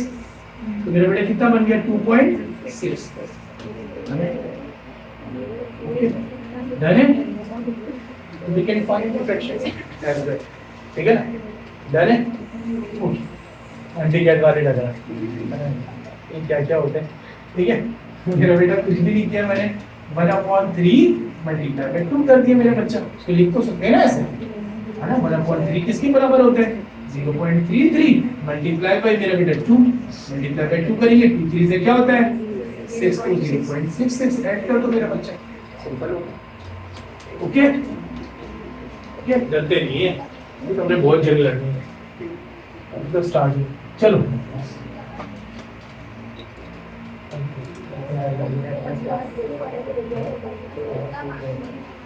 तो मेरा बेटा कितना बन गया 2.6। डन है, we can find the fraction, ठीक है ना, डन है। एंटी कैट वाले लग रहा है, ये क्या क्या होता है, ठीक है। मेरा बेटा कुछ भी नहीं किया मैंने, 1/3 मल्टीप्लाई बाय 2 कर दिया मेरे बच्चा, उसको लिख तो सकते हैं ना ऐसे, है ना। 1/3 किसके बराबर होता है 0.33 मल्टीप्लाई बाय मेरा बेटा 2, मल्टीप्लाई बाय 2 करेंगे, 2 3 से क्या होता है 6 to 0.66, ऐड कर दो मेरा बच्चा, सिंपल हो गया। ओके ओके, डरते नहीं है, ये तो हमने बहुत जल्दी लड़नी है। अब तो स्टार्ट हो, चलो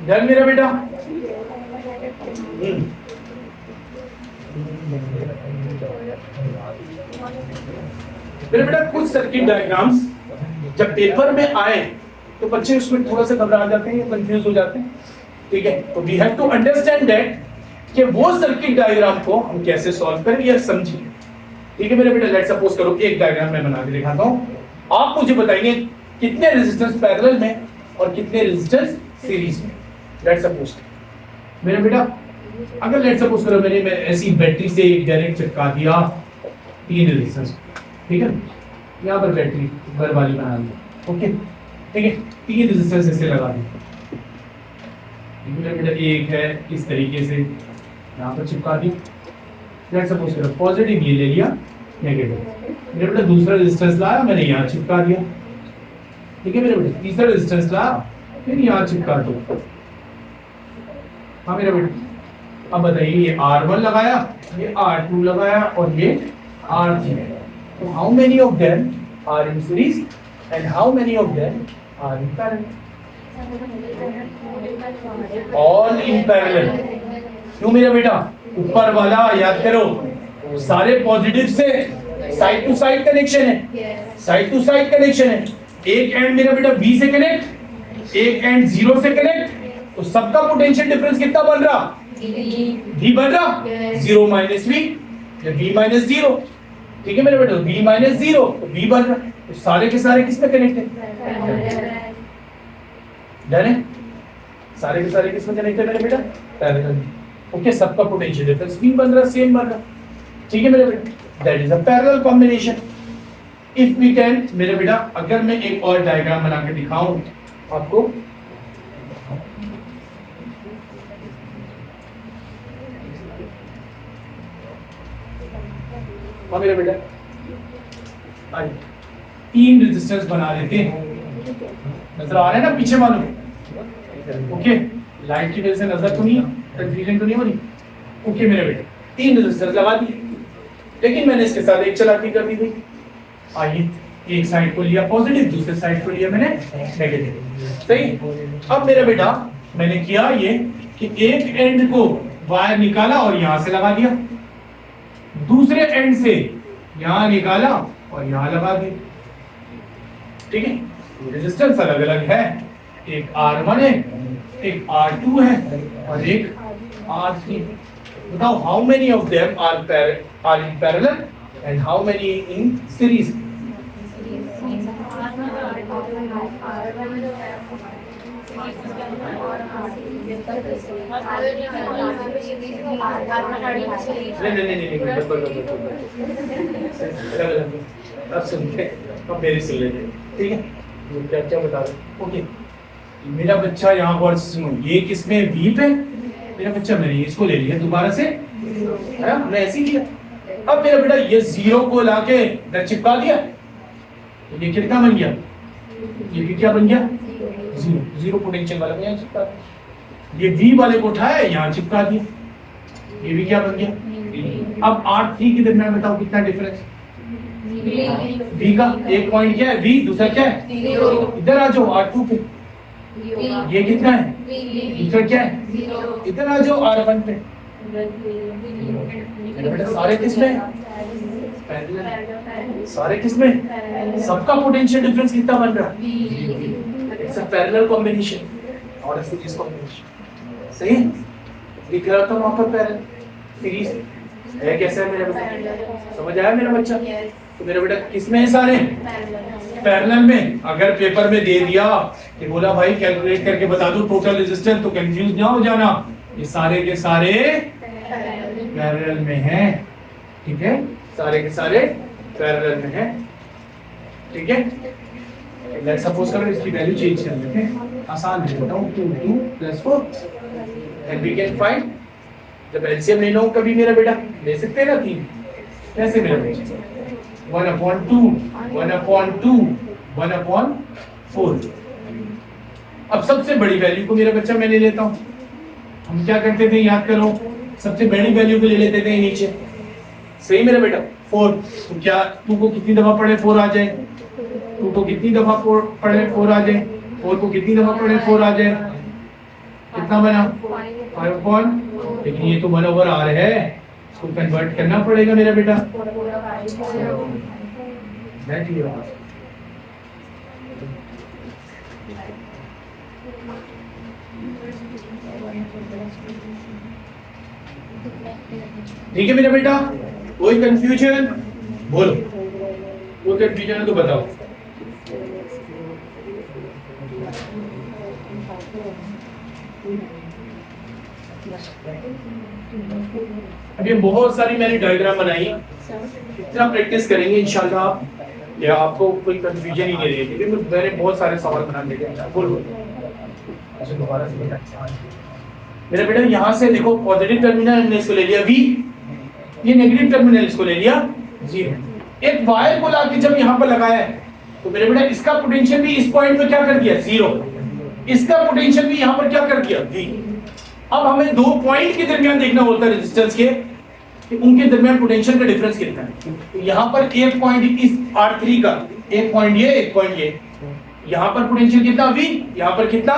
डन मेरा बेटा। मेरे बेटा कुछ सर्किट डायग्राम्स जब पेपर में आए तो बच्चे उसमें थोड़ा सा घबरा जाते हैं या कंफ्यूज हो जाते हैं, ठीक है। तो we have to understand that कि वो सर्किट डायग्राम को हम कैसे सॉल्व करें या समझिए, ठीक है मेरे बेटा। लेट्स सपोज करो एक डायग्राम मैं बना के दिखाता हूं, आप मुझे बताइए कितने रेजिस्टेंस पैरेलल में और कितने रेजिस्टेंस सीरीज में। लेट्स सपोज मेरे बेटा, अगर लेट्स सपोज करो मैं ऐसी बैटरी से एक डायरेक्ट चिपका दिया 3 रेजिस्टेंस, ठीक है, यहाँ पर बैटरी घर वाली बना दी, ओके, ठीक है, 3 रेजिस्टेंस ऐसे लगा दी मेरा बेटा। एक है इस तरीके से यहाँ पर चिपका दी, लेट्स सपोज करो पॉजिटिव ये ले लिया, नेगेटिव मेरा बेटा दूसरा रेजिस्टेंस लाया मैंने यहाँ चिपका दिया, ठीक है मेरे बेटा। तीसरा रेजिस्टेंस लाया फिर यहाँ चिपका दो, हाँ मेरा बेटा। अब बताइए ये R1 लगाया, ये R2 लगाया और ये R3, तो how many of them are in series and how many of them are in parallel? All in parallel. क्यों मेरा बेटा, ऊपर वाला याद करो सारे पॉजिटिव से साइड टू साइड कनेक्शन है, साइड टू साइड कनेक्शन है। एक एंड मेरा बेटा V से कनेक्ट, एक एंड 0 से कनेक्ट, तो सबका पोटेंशियल डिफरेंस कितना बन रहा V बन रहा, 0 - V या V - 0, ठीक है मेरे बेटा। V - 0 तो V बन रहा, तो सारे के सारे किस में कनेक्ट है, डन है, सारे के सारे किस में कनेक्ट है मेरे बेटा, पैरेलल। ओके, सबका पोटेंशियल डिफरेंस V बन रहा, सेम बन रहा, ठीक है मेरे बेटा। That is a parallel combination. If we can मेरे बेटा, अगर मैं एक और डायग्राम बना के दिखाऊं आपको, हाँ मेरे बेटा, 3 रेजिस्टेंस बना लेते हैं, नजर आ रहे हैं ना पीछे मालूम, ओके, लाइट की वजह से नजर तो नहीं, कंफ्यूजन तो नहीं हो रही, ओके मेरे बेटे। 3 रेजिस्टेंस लगा दिए, लेकिन मैंने इसके साथ एक चलाती कर दी थी। आइए, एक साइड को लिया पॉजिटिव, दूसरे साइड को लिया मैंने नेगेटिव, सही। अब मेरा बेटा मैंने किया ये कि एक एंड को वायर निकाला और यहां से लगा दिया, दूसरे एंड से यहां निकाला और यहां लगा दिया, ठीक है। रेजिस्टेंस अलग अलग है, एक R1 है, एक R2 है और एक R3। बताओ how many of them are in parallel and how many in series? अब सुनिए, अब मेरी सुन लीजिए, ठीक है, क्या क्या बता रहे। ओके, मेरा बच्चा यहाँ पर सुनो, ये किसमें V पे, मेरा बच्चा मैंने इसको ले लिया दोबारा से, है ना, मैं ऐसे ही लिया। अब मेरा बेटा ये 0 को लाके इधर चिपका दिया, तो ये कितना बन गया, ये भी क्या बन गया, 0 पोटेंशियल वाला यहाँ चिपका दिया। ये V वाले को उठाया यहाँ चिपका दिया, ये भी क्या बन गया। अब R3 के दरमियान बताओ कितना डिफरेंस, V का एक पॉइंट क्या है, V, दूसरा क्या है, इधर आ जाओ R2 पे, ये कितना है, दूसरा क्या है, इधर आ जाओ R1 पे। बेटा सारे किसमें, सारे किसमें, सबका पोटेंशियल डिफरेंस कितना बन रहा है, इट्स अ पैरेलल कॉम्बिनेशन और सीरीज कॉम्बिनेशन, सही है। दिख रहा था वहां पर पैरेलल, सीरीज है कैसा है मेरा बच्चा, समझ आया मेरा बच्चा? तो मेरा बेटा किसमें है सारे? पैरेलल में। अगर पेपर में दे दिया कि बोला भाई कैलकुलेट करके बता दो टोटल रेजिस्टेंस, तो कंफ्यूज ना हो जाना, ये सारे के सारे पैरेलल में हैं, ठीक है, सारे के सारे पैरेलल में हैं, ठीक है। लेट्स सपोज करो इसकी वैल्यू चेंज कर लेते हैं, आसान है, बताऊं 2 + 4 एंड वी कैन फाइंड जब एलसीएम लेना हो कभी मेरा बेटा ले सकते हैं ना 3, कैसे मेरा बेटा 1/2 1/2 1/4। अब सबसे बड़ी वैल्यू को मेरा बच्चा मैं ले लेता हूं। हम क्या करते थे याद करो, सबसे बड़ी वैल्यू को ले लेते थे नीचे, सही मेरा बेटा 4। तो क्या 2 को कितनी दफा पढ़े 4 आ जाए, 2 को कितनी दफा पढ़े 4 आ जाए, 4 को कितनी दफा पढ़े 4 आ जाए, कितना बना 5 लेकिन ये तो 1/r है, इसको कन्वर्ट करना पड़ेगा मेरा बेटा। ठीक है मेरा बेटा, कोई कंफ्यूजन बोलो, कोई कंफ्यूजन है तो बताओ। अभी बहुत सारी मैंने डायग्राम बनाई, इतना प्रैक्टिस करेंगे इंशाल्लाह आप, या आपको कोई कंफ्यूजन ही नहीं रहेगी, क्योंकि मैंने बहुत सारे सवाल बना दिए। बोलो अच्छा दोबारा से बता मेरा बेटा, यहाँ से देखो पॉजिटिव टर्मिनल हमने इसको ले लिया V, ये नेगेटिव टर्मिनल इसको ले लिया 0। एक वायर को लाके जब यहाँ पर लगाया है तो मेरे बेटा इसका पोटेंशियल भी इस पॉइंट पे क्या कर दिया 0, इसका पोटेंशियल भी यहाँ पर क्या कर दिया V। अब हमें 2 पॉइंट के दरमियान देखना होता है रेजिस्टेंस के कि उनके दरमियान पोटेंशियल का डिफरेंस कितना है। तो यहाँ पर एक पॉइंट इस R3 का, एक पॉइंट ये, एक पॉइंट ये, यहाँ पर पोटेंशियल कितना V, यहाँ पर कितना,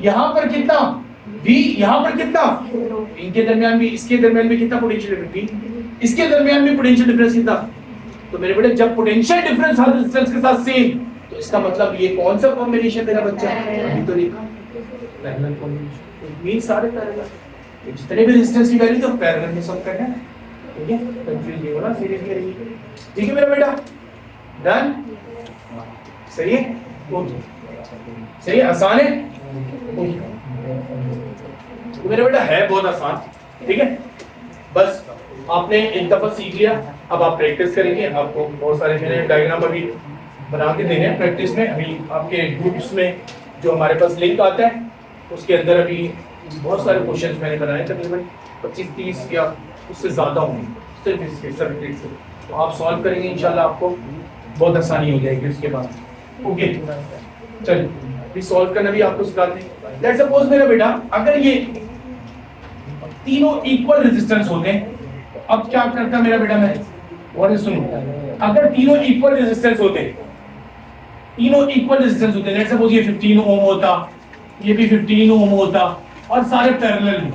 यहाँ पर कितना V, यहाँ पर कितना, इनके दरमियान भी, इसके दरमियान भी कितना पोटेंशियल डिफरेंस, इसके दरमियान भी पोटेंशियल डिफरेंस कितना। तो मेरे बेटे जब पोटेंशियल डिफरेंस हर रेजिस्टेंस के साथ सेम, तो इसका मतलब ये कौन सा कॉम्बिनेशन मेरा बच्चा है, अभी तो लिखा पैरेलल कॉम्बिनेशन, इट मींस सारे पैरेलल, जितने भी रेजिस्टेंस की वैल्यू तो पैरेलल में सम करना है, ठीक है, कंफ्यूज नहीं होना, सीरियस में रहिए, ठीक है मेरा बेटा, डन, सही है, ओके, सही है, आसान है, ओके तो मेरा बेटा है बहुत आसान, ठीक है, बस आपने एक दफा सीख लिया, अब आप प्रैक्टिस करेंगे। आपको बहुत सारे मैंने डायग्राम अभी बना के देने हैं प्रैक्टिस में, अभी आपके ग्रुप्स में जो हमारे पास लिंक आता है उसके अंदर अभी बहुत सारे क्वेश्चंस मैंने बनाए, तकरीबन 25-30 या उससे ज़्यादा होंगे सिर्फ इसके सर्टिफिकेट से, तो आप सॉल्व करेंगे इंशाल्लाह, आपको बहुत आसानी हो जाएगी उसके बाद, ओके। चलिए अभी सॉल्व करना भी आपको सिखाते हैं। लेट्स सपोज मेरा बेटा अगर ये तीनों इक्वल रेजिस्टेंस होते हैं, तो अब क्या करता मेरा बेटा मैं, और सुनो, अगर तीनों इक्वल रेजिस्टेंस होते, तीनों इक्वल रेजिस्टेंस होते, लेट्स सपोज ये 15 ओम होता, ये भी 15 ओम होता, और सारे पैरेलल में,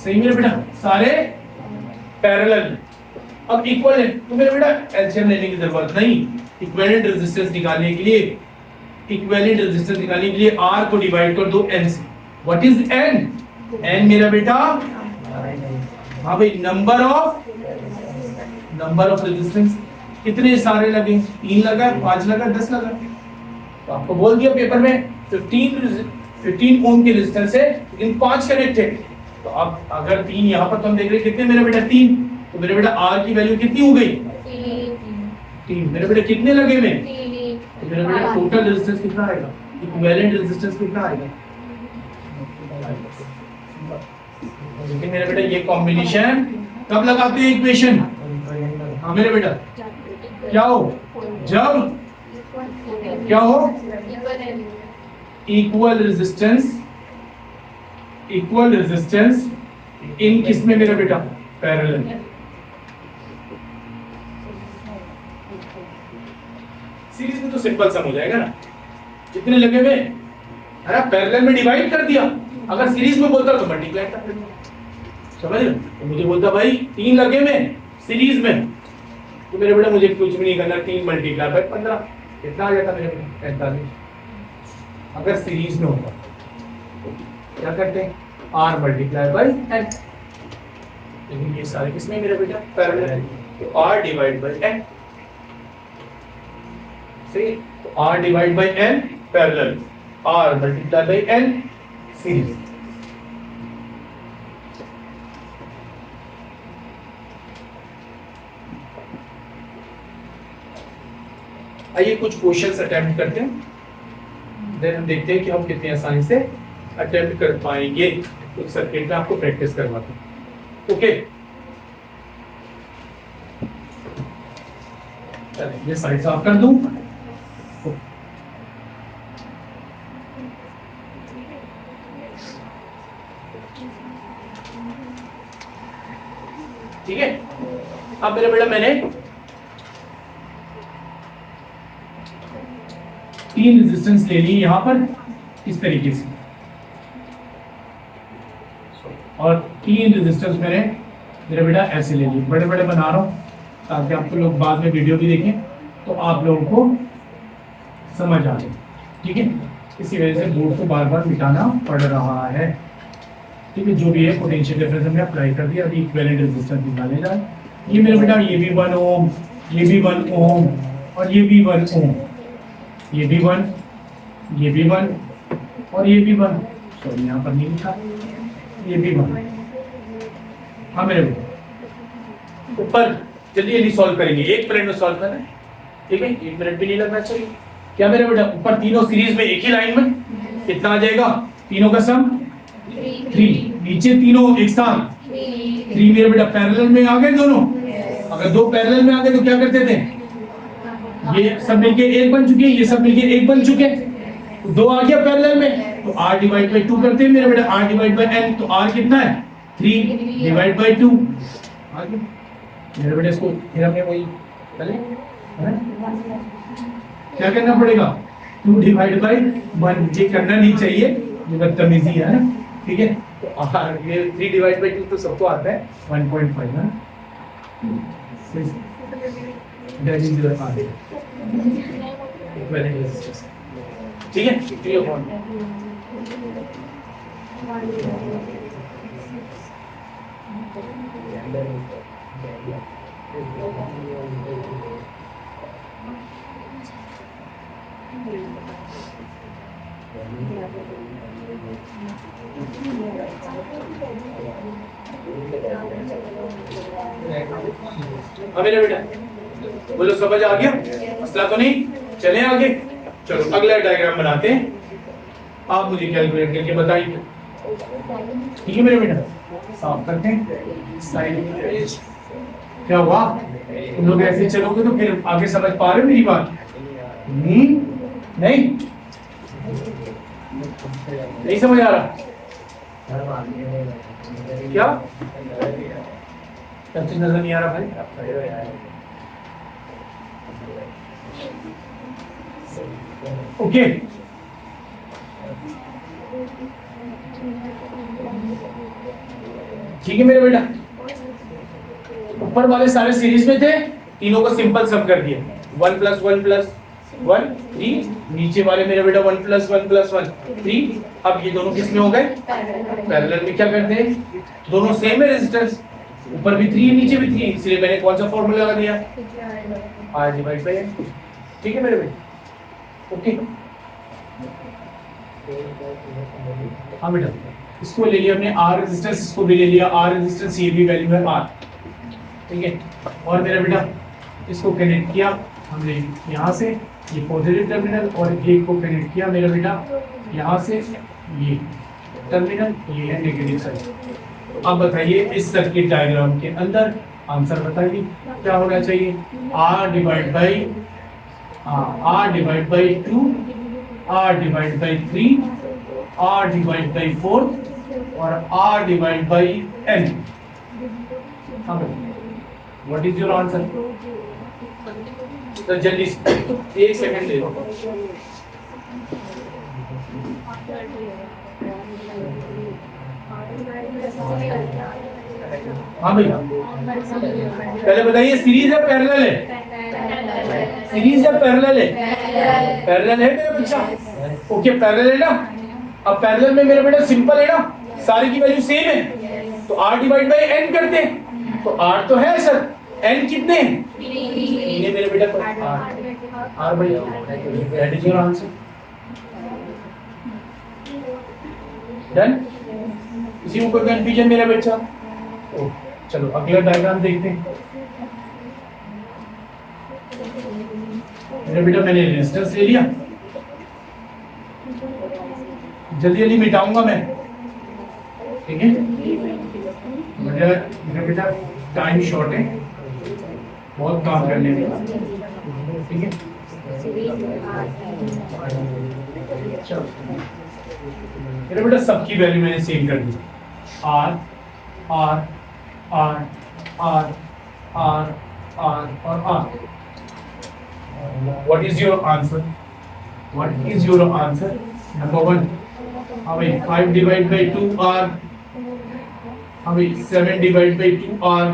सही मेरे बेटा, सारे पैरेलल में, अब इक्वल है, तो मेरे बेटा एलसीएम लेने की जरूरत नहीं, इक्विवेलेंट रेजिस्टेंस निकालने के लिए, इक्विवेलेंट रेजिस्टेंस निकालने के लिए R को डिवाइड कर दो N से। What is N? N मेरा बेटा, हाँ भाई, नंबर ऑफ रेजिस्टेंस, कितने सारे लगे, 3 लगा, 5 लगा, 10 लगा, तो आपको बोल दिया पेपर में 15 ओम की रेजिस्टेंस है, लेकिन 5 कनेक्टेड, तो अब अगर 3 यहाँ पर तो हम देख रहे कितने मेरा बेटा 3, तो मेरे बेटा R की वैल्यू कितनी हो गई 3, मेरे बेटा कितने लगे में, तो मेरा बेटा टोटल रेजिस्टेंस कितना आएगा, इक्विवेलेंट रेजिस्टेंस कितना आएगा, लेकिन मेरे बेटा ये कॉम्बिनेशन कब लगाते हैं इक्वेशन, हाँ मेरे बेटा क्या हो, जब क्या हो, इक्वल रेजिस्टेंस इन किस में मेरा बेटा, पैरेलल। सीरीज में तो सिंपल सम हो जाएगा ना, जितने लगे हुए है ना, पैरेलल में डिवाइड कर दिया, अगर सीरीज में बोलता तो मल्टीप्लाई कर देता, समझ रहे, तो मुझे बोलता भाई 3 लगे में सीरीज में, तो मेरे बेटा मुझे कुछ भी नहीं करना, 3 मल्टीप्लाई बाय 15 कितना आ जाता मेरे बेटा 45। अगर सीरीज में होता तो क्या करते हैं, R मल्टीप्लाई बाय N, लेकिन ये सारे किसमें मेरा बेटा पैरेलल है, तो R डिवाइड बाय N, सही, तो R divide by N parallel, R multiply by N series. आइए कुछ क्वेश्चंस अटेम्प्ट करते हैं, देन हम देखते हैं कि हम कितनी आसानी से अटेम्प्ट कर पाएंगे। तो सर्किट में आपको प्रैक्टिस करवाते हैं, ओके। चलिए ये साइड साफ कर दूं। ठीक है, अब मेरा बेटा मैंने 3 रेजिस्टेंस ले ली यहां पर इस तरीके से, और 3 रेजिस्टेंस मैंने मेरा बेटा ऐसे ले लिए, बड़े बड़े बना रहा हूं ताकि आप लोग बाद में वीडियो भी देखें तो आप लोगों को समझ आ जाए, ठीक है। इसी वजह से बोर्ड को बार बार मिटाना पड़ रहा है, ठीक है। जो भी है पोटेंशियल डिफरेंस हमने अप्लाई कर दिया, अभी इक्विवेलेंट रेजिस्टेंस निकाले जाए। ये मेरा बेटा ये भी 1 ओम, ये भी 1 ओम, और ये भी 1 ओम, ये भी 1, ये भी 1, और ये भी 1, सॉरी यहाँ पर नहीं लिखा, ये भी 1। हाँ मेरे बेटा ऊपर जल्दी जल्दी सॉल्व करेंगे, 1 मिनट में सॉल्व करना है, ठीक है, 1 मिनट भी नहीं लगना चाहिए। क्या मेरे बेटा ऊपर तीनों सीरीज में एक ही लाइन में कितना आ जाएगा, तीनों का सम 3, नीचे तीनों एक साथ 3 मेरे बेटा पैरेलल में आ गए दोनों। अगर 2 पैरेलल में आ गए तो क्या करते थे, ये सब मिलके 1 बन चुके हैं, ये सब मिलके 1 बन चुके हैं, तो 2 आ गया पैरेलल में, तो R डिवाइड बाय 2 करते हैं मेरे बेटा, R डिवाइड बाय N, तो R कितना है 3 डिवाइड बाय 2 आ गया मेरे बेटा। इसको फिर हमने वही पहले क्या करना पड़ेगा, 2 डिवाइड बाय 1, ये करना नहीं चाहिए, ये बदतमीजी है ना, ठीक है। तो ये 3 डिवाइड बाय 2 तो सबको आता है 1.5 है, दैट इज योर आंसर, ठीक है। मेरे बेटा बोलो समझ आ गया, मसला तो नहीं, चले आगे। चलो अगला डायग्राम बनाते हैं, आप मुझे कैलकुलेट करके बताइए, ठीक है मेरे बेटा। साफ करते हैं साइड, क्या हुआ, तुम लोग ऐसे चलोगे तो फिर आगे समझ पा रहे हो मेरी बात? नहीं नहीं समझ आ रहा क्या, सब चीज नजर नहीं आ रहा भाई? ओके ठीक है मेरे बेटा, ऊपर वाले सारे सीरीज में थे, तीनों को सिंपल सम कर दिया, 1 + 1 + 1 3, नीचे वाले मेरे बेटा 1 + 1 + 1 3। अब ये दोनों किस में हो गए, पैरेलल में। क्या करते हैं, दोनों सेम है रेजिस्टेंस, ऊपर भी 3 है नीचे भी 3 है, इसलिए मैंने कौन सा फॉर्मूला लगा दिया, R डिवाइड बाय N, ठीक है मेरे बेटा। ओके हाँ बेटा, इसको ले लिया हमने R रेजिस्टेंस, इसको भी ले लिया R रेजिस्टेंस, ये भी वैल्यू है R, ठीक है। और मेरा बेटा इसको कनेक्ट किया हमने यहाँ से, ये पॉजिटिव टर्मिनल, और एक को कनेक्ट किया मेरा बेटा यहाँ से, ये टर्मिनल, ये है नेगेटिव साइड। अब बताइए इस सर्किट डायग्राम के अंदर आंसर बताइए क्या होना चाहिए, R divide by 2, R divide by 3, R divide by 4 और R divide by N। What is your answer? तो जल्दी 1 सेकंड दे दो। हाँ भैया पहले बताइए, सीरीज है पैरेलल है? सीरीज है पैरेलल है? पैरेलल है मेरा बच्चा, ओके पैरेलल है ना। अब पैरेलल में मेरा बेटा सिंपल है ना, सारी की वैल्यू सेम है, तो R डिवाइड बाई N करते हैं, तो R तो है सर, N कितने हैं? 3 है मेरे बेटा, तो R by that is your answer. Done? किसी को कोई कंफ्यूजन मेरा बच्चा? चलो अगला डायग्राम देखते हैं। मेरा बेटा मैंने रेजिस्टेंस ले लिया, जल्दी जल्दी मिटाऊंगा मैं, ठीक है? मेरा बेटा टाइम शॉर्ट है, बहुत काम करने में, ठीक है? मेरा बेटा सबकी वैल्यू मैंने सेव कर दी, R R R R R R और R. What is your answer? What is your answer? Number 1. हाँ भाई 5 डिवाइड बाई 2 R, हाँ भाई 7 divide by 2 R,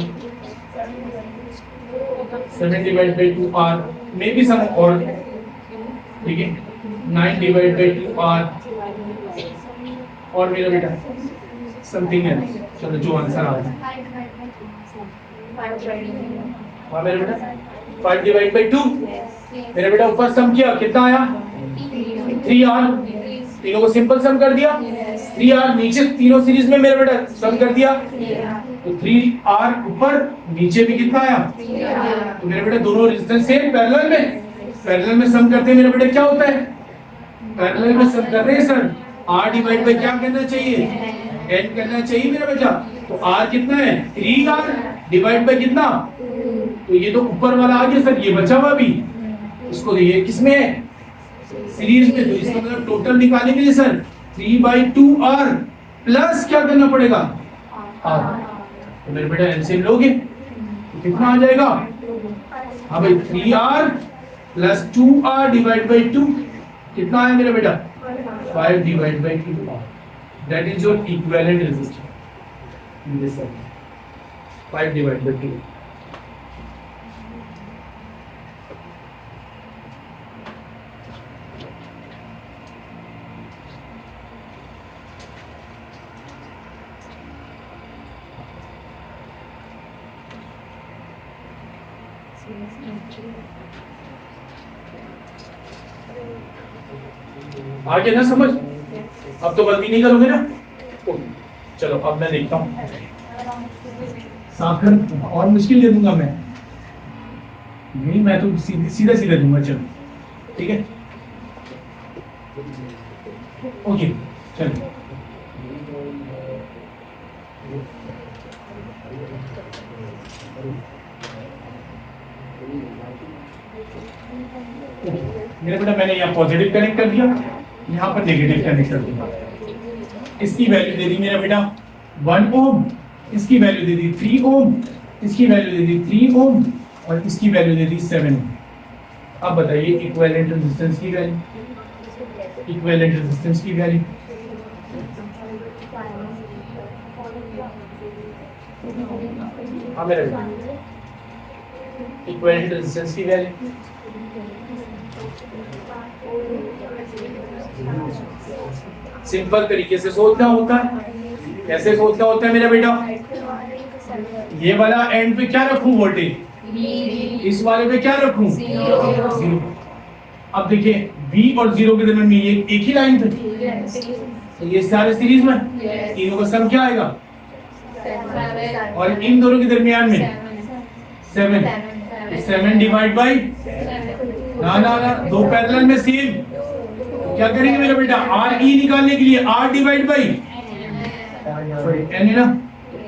7 divide by 2 R, may be sum और, ठीक है? 9 डिवाइड बाई 2 R, और मेरा बेटा समथिंग एल्स। चलो जो आंसर आ रहा है, हाँ मेरा बेटा 5 डिवाइड बाई 2, मेरा बेटा ऊपर सम किया कितना आया? 3R, तीनों को सिंपल सम कर दिया, 3R नीचे तीनों सीरीज में मेरा बेटा सम कर दिया, तो 3R ऊपर, नीचे भी कितना आया? तो मेरा बेटा दोनों रेजिस्टेंस सेम पैरेलल में सम करते हैं मेरा बेटा क्या होता है? पैरेलल में सम कर रहे हैं सर, R डिवाइड बाई क्या करना चाहिए? N करना चाहिए मेरा बेटा। तो R कितना है? 3R डिवाइड बाई कितना? तो ये तो ऊपर वाला आ गया सर, ये बचा हुआ भी, इसको ये किसमें है? सीरीज में, तो इसका मतलब टोटल निकालने के लिए सर 3/2R प्लस क्या करना पड़ेगा? R। तो मेरे बेटा एलसीएम लोगे तो कितना आ जाएगा? हाँ भाई 3R plus 2R divide by 2 कितना है मेरा बेटा? 5 divide by 2R। That is your equivalent resistance in this circuit, 5 divide by 2। आगे ना समझ, अब तो गलती नहीं करोगे ना? चलो अब मैं देखता हूँ, साखर और मुश्किल दे दूंगा मैं, नहीं मैं तो सीधा सीधा दूंगा। चलो ठीक है, ओके चलो। मेरा बेटा मैंने यहाँ पॉजिटिव कनेक्ट कर दिया, यहाँ पर नेगेटिव कनेक्ट कर दिया। इसकी वैल्यू दे दी मेरा बेटा 1 ओम, इसकी वैल्यू दे दी 3 ओम, इसकी वैल्यू दे दी 3 ओम और इसकी वैल्यू दे दी 7 ओम। अब बताइए इक्विवेलेंट रेजिस्टेंस की वैल्यू, इक्विवेलेंट रेजिस्टेंस की वैल्यू हाँ मेरा बेटा इक्विवेलेंट रेजिस्टेंस की वैल्यू सिंपल तरीके से सोचना होता है। कैसे सोचना होता है मेरा बेटा? ये वाला एंड पे क्या रखूं वोल्टेज, इस वाले पे क्या रखूं? 0। अब देखिए B और 0 के दरमियान ये एक ही लाइन पे, तो ये सारे सीरीज में, तीनों का सम क्या आएगा? और इन दोनों के दरमियान में 7 डिवाइड बाई ना दो पैरेलल में सेम, क्या करेंगे मेरा बेटा? आर ई निकालने के लिए आर डिवाइड बाई एन है ना,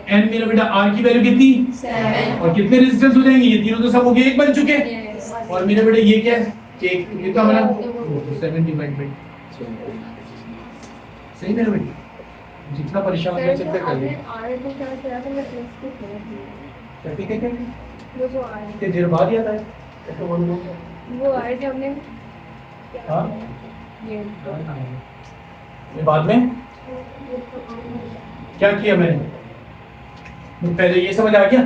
एन मेरा बेटा आर की वैल्यू कितनी? 7 और कितने रेजिस्टेंस हो जाएंगे? ये तीनों तो सब हो गए, एक बन चुके। और मेरा बेटा ये क्या है? कितना बना? 7 डिवाइड बाई, सही मेरा बेटा, जितना परेशान होना चाहिए कर ले। ठीक है कितने देर बाद याद आया? तो बोल दो वो आए थे हमने, हाँ ये बाद में क्या किया मैंने? पहले ये समझ आ गया,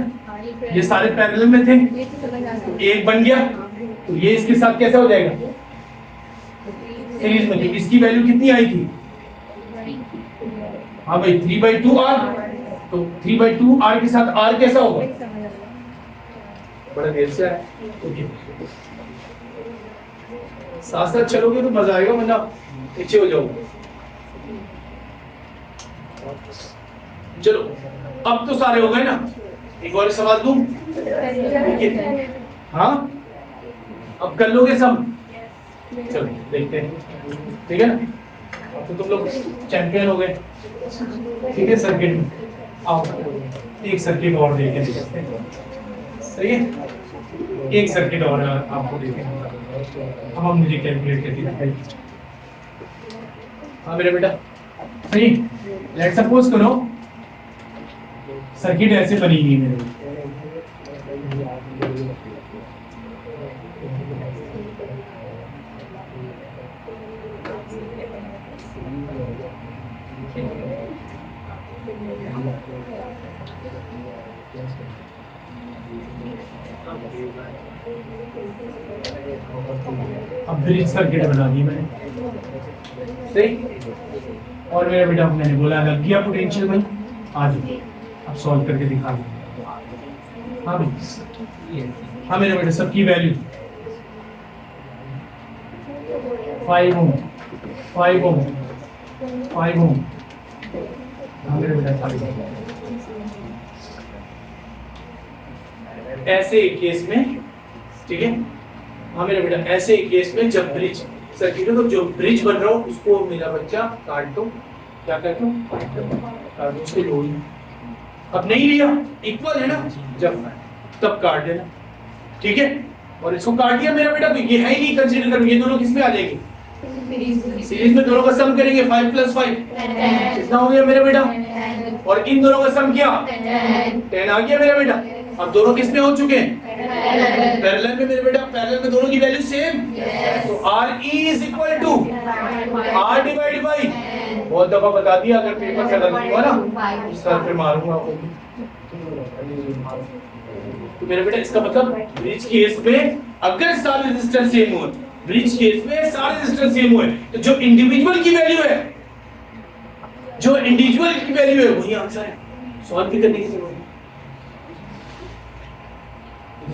ये सारे पैरेलल में थे, एक बन गया, तो ये इसके साथ कैसा हो जाएगा? सीरीज में। इसकी वैल्यू कितनी आई थी? हाँ भाई 3/2R, तो 3/2 r के साथ r कैसा होगा? बड़ा देर से है। ओके, साथ साथ चलोगे तो मजा आएगा, वरना पीछे हो जाओगे। चलो अब तो सारे हो गए ना, एक और सवाल दूं? हाँ, अब कर लोगे सब? चलो देखते हैं, ठीक है ना? अब तो तुम लोग चैंपियन हो गए, ठीक है? सर्किट में आओ, एक सर्किट और देखें, सही है? एक सर्किट और आपको देखें, अब हम मुझे कैलकुलेट करके दिखाइए। हाँ मेरे बेटा, सही। लेट्स सपोज करो सर्किट ऐसे बनी हुई मेरे, अब ब्रिज सर्किट बना दी मैंने, सही। और मेरा बेटा मैंने बोला लग गया पोटेंशियल भाई, आ जाओ अब सॉल्व करके दिखा दो। हाँ भाई, हाँ मेरे बेटा सबकी वैल्यू 5 ओम 5 ओम 5 ओम। हाँ मेरे बेटा 5 ओम। ऐसे एक केस में, ठीक है? हाँ मेरे बेटा, ऐसे एक केस में जब ब्रिज सर्किट हो तो जो ब्रिज बन रहा हो उसको मेरा बच्चा काट दो। क्या कहते हो? काट दो उसको, लो। अब नहीं लिया, इक्वल है ना, जब तब काट देना, ठीक है? और इसको काट दिया मेरा बेटा, तो ये है ही नहीं, कंसीडर करो। ये दोनों किस में आ जाएंगे? सीरीज में। दोनों का सम करेंगे 5 + 5 कितना हो गया मेरा बेटा? और इन दोनों का सम क्या? 10 आ गया मेरा बेटा। अब दोनों किस में हो चुके हैं? पैरेलल में मेरे बेटा। पैरेलल में दोनों की वैल्यू सेम, तो RE = R डिवाइड बाई, बहुत दफा बता दिया, अगर पेपर से गलती हुआ ना सर पे मारूंगा आपको। तो मेरे बेटा इसका मतलब ब्रिज केस में अगर सारे रेजिस्टेंस सेम हो, ब्रिज केस में सारे रेजिस्टेंस सेम हुए, तो जो इंडिविजुअल की वैल्यू है, जो इंडिविजुअल की वैल्यू है वही आंसर है। सॉल्व भी करने की जरूरत है,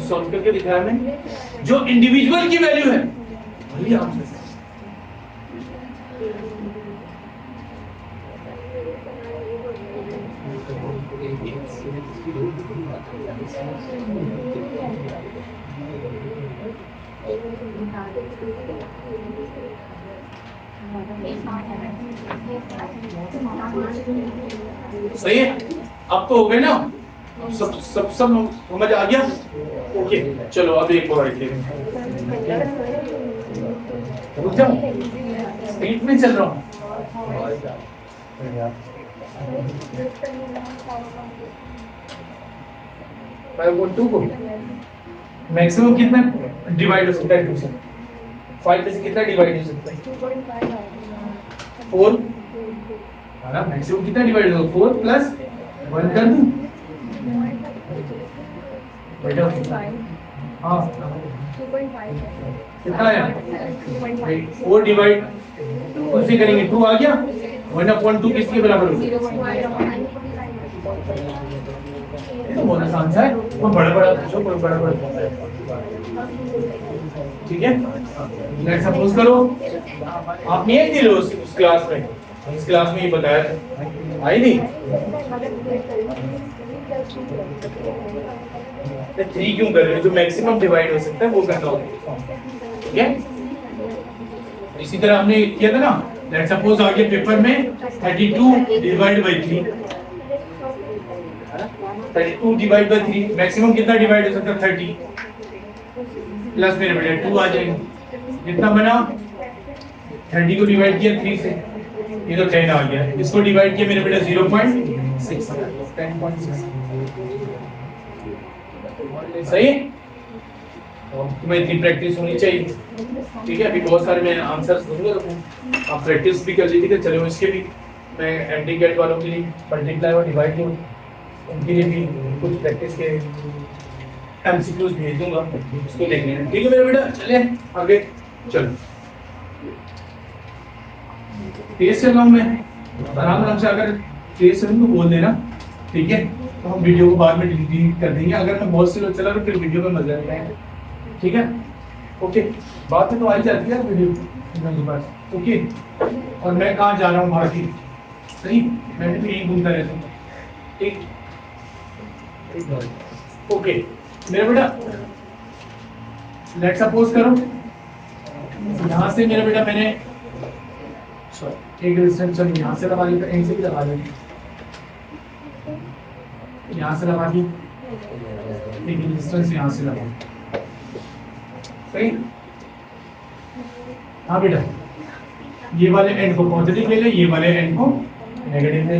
सॉल्व करके दिखाया मैंने, जो इंडिविजुअल की वैल्यू है वही आंसर है। सही है? अब तो हो गए ना, सब समझ आ गया? ओके चलो अब एक और रुक जाओ, स्पीड में चल रहा हूँ। मैक्सिमम कितना डिवाइड हो सकता है 2 से? 5 में से कितना डिवाइड हो सकता है? 4। मैक्सिमम कितना डिवाइड होगा? 4 + 1 कर दूं? हाँ कितना है? 4 डिवाइड 2 से करेंगे 2 आ गया। 1/2 किसके बराबर होगा? तो बहुत आसान सा है, कोई बड़ा पूछो, कोई बड़ा ठीक है? लेट्स सपोज करो आप नहीं आई थी उस क्लास में, इस क्लास में ही बताया था, आई नहीं? 3 क्यों कर रहे हो? जो मैक्सिमम डिवाइड हो सकता है वो करना होगा, ठीक है? इसी तरह हमने किया था ना, लेट्स सपोज आगे पेपर में 32 divide by 3, 32 divide by 3, maximum कितना डिवाइड हो सकता है? 30 प्लस मेरे बेटे 2 आ जाएगा। कितना बना? 30 को डिवाइड किया 3 से, ये तो 10 आ गया। इसको डिवाइड किया मेरे बेटे 0.6, 10.6। सही है? तुम्हें इतनी प्रैक्टिस होनी चाहिए, ठीक है? अभी बहुत सारे मैं आंसर्स दूंगा, तो आप प्रैक्टिस भी कर लीजिएगा। चलो इसके भी मैं एमडी गेट वालों के लिए मल्टीप्लाई और डिवाइड दूँ, उनके लिए भी कुछ प्रैक्टिस के एमसीक्यूज भेज दूंगा, उसको देखने हैं, ठीक है मेरे बेटा? चले आगे, चलो तेज चल रहा हूँ मैं, आराम से। अगर तेज से तो बोल देना, ठीक है, तो हम वीडियो को बाद में डिलीट कर देंगे। अगर मैं बहुत स्लो चला तो फिर वीडियो में मजा नहीं आएगा, ठीक है। ओके, बात तो आई जाती है वीडियो के पास। ओके, और मैं कहाँ जा रहा हूँ बाहर की, सही, मैं भी यहीं घूमता रहता हूँ, ठीक। ओके मेरा बेटा, लेट सपोज करो यहाँ से मेरा बेटा मैंने एक रेजिस्टेंस चलो यहाँ से लगा ली, तो यहीं से भी लगा लेंगे, यहाँ से लगा दी, एक रेजिस्टेंस यहाँ से लगा, सही। हाँ बेटा, ये वाले एंड को पॉजिटिव ले ले, ये वाले एंड को नेगेटिव ले।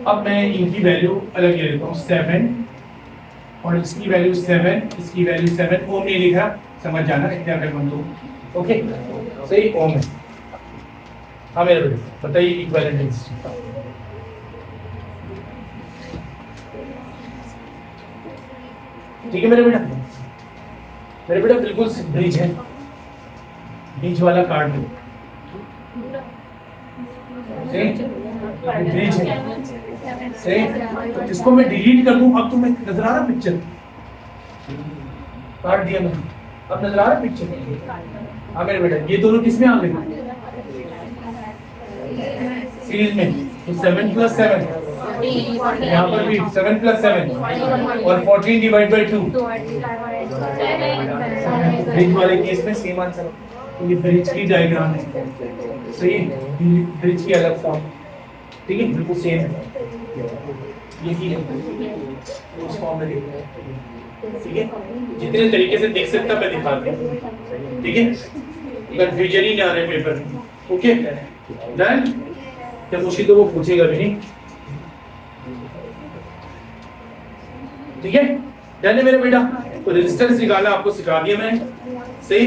अब मैं इनकी वैल्यू अलग ले लेता हूँ, 7 और इसकी वैल्यू 7, इसकी वैल्यू 7। ओम नहीं लिखा, समझ जाना क्या कर बंदो। ओके सही, ओम है। हाँ मेरे बेटे बताइए इक्विवेलेंट रेजिस्टेंस। ठीक है मेरे बेटा, मेरे बेटा बिल्कुल ब्रिज है, बीच वाला कार्ड में ब्रिज है, सही। तो इसको मैं डिलीट कर दूं, अब तो मैं नजर आ रहा पिक्चर, काट दिया मैंने, अब नजर आ रहा पिक्चर। हाँ मेरे बेटा, ये दोनों किसमें आ गए, सीरीज में। तो 7 + 7, यहाँ पर भी 7 + 7 और 14 डिवाइड बाई 2। ब्रिज वाले केस में सेम आंसर। तो ये ब्रिज की डायग्राम है, सही है, ब्रिज की अलग फॉर्म, ठीक है, बिल्कुल सेम है। ये उस फॉर्म में ठीक है, जितने तरीके से देख सकता मैं दिखा दूं, ठीक है, कंफ्यूजन ही ना आ रहे पेपर में। ओके डन, जब पूछी तो वो पूछेगा भी नहीं, ठीक है। डन है मेरा बेटा। तो रेजिस्टेंस निकालना आपको सिखा दिया मैंने, सही,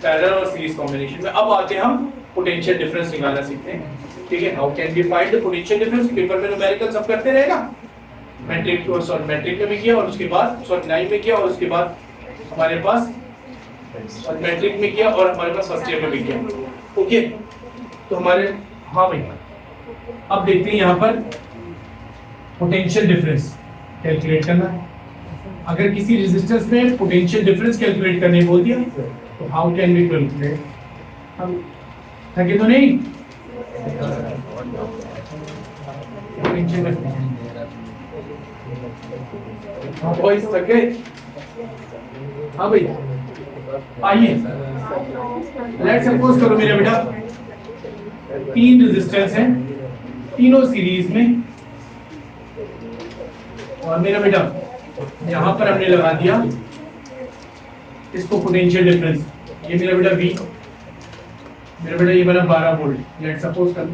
पैरेलल और सीरीज कॉम्बिनेशन में। अब आते हैं हम पोटेंशियल डिफरेंस निकालना सीखते हैं, ठीक है। How can we find the potential difference. Paper में न्यूमेरिकल सब करते रहेगा, मैट्रिक और सॉरी मैट्रिक में भी किया, और उसके बाद सॉरी 9 में किया, और उसके बाद हमारे पास और मैट्रिक में किया, और हमारे पास फर्स्ट ईयर में भी किया। ओके तो हमारे, हाँ भाई, अब देखते हैं यहाँ पर पोटेंशियल डिफरेंस कैलकुलेट करना है। अगर किसी रेजिस्टेंस में पोटेंशियल डिफरेंस कैलकुलेट करने बोल दिया तो हाउ कैन वी कैलकुलेट। हम थके तो नहीं, हाँ भाई आइए, लेट्स सपोज करो मेरे बेटा 3 रेजिस्टेंस हैं, तीनों सीरीज में, और मेरा बेटा यहाँ पर हमने लगा दिया इसको पोटेंशियल डिफरेंस। ये मेरा बेटा V, मेरा बेटा ये बना 12 वोल्ट, लेट सपोज कर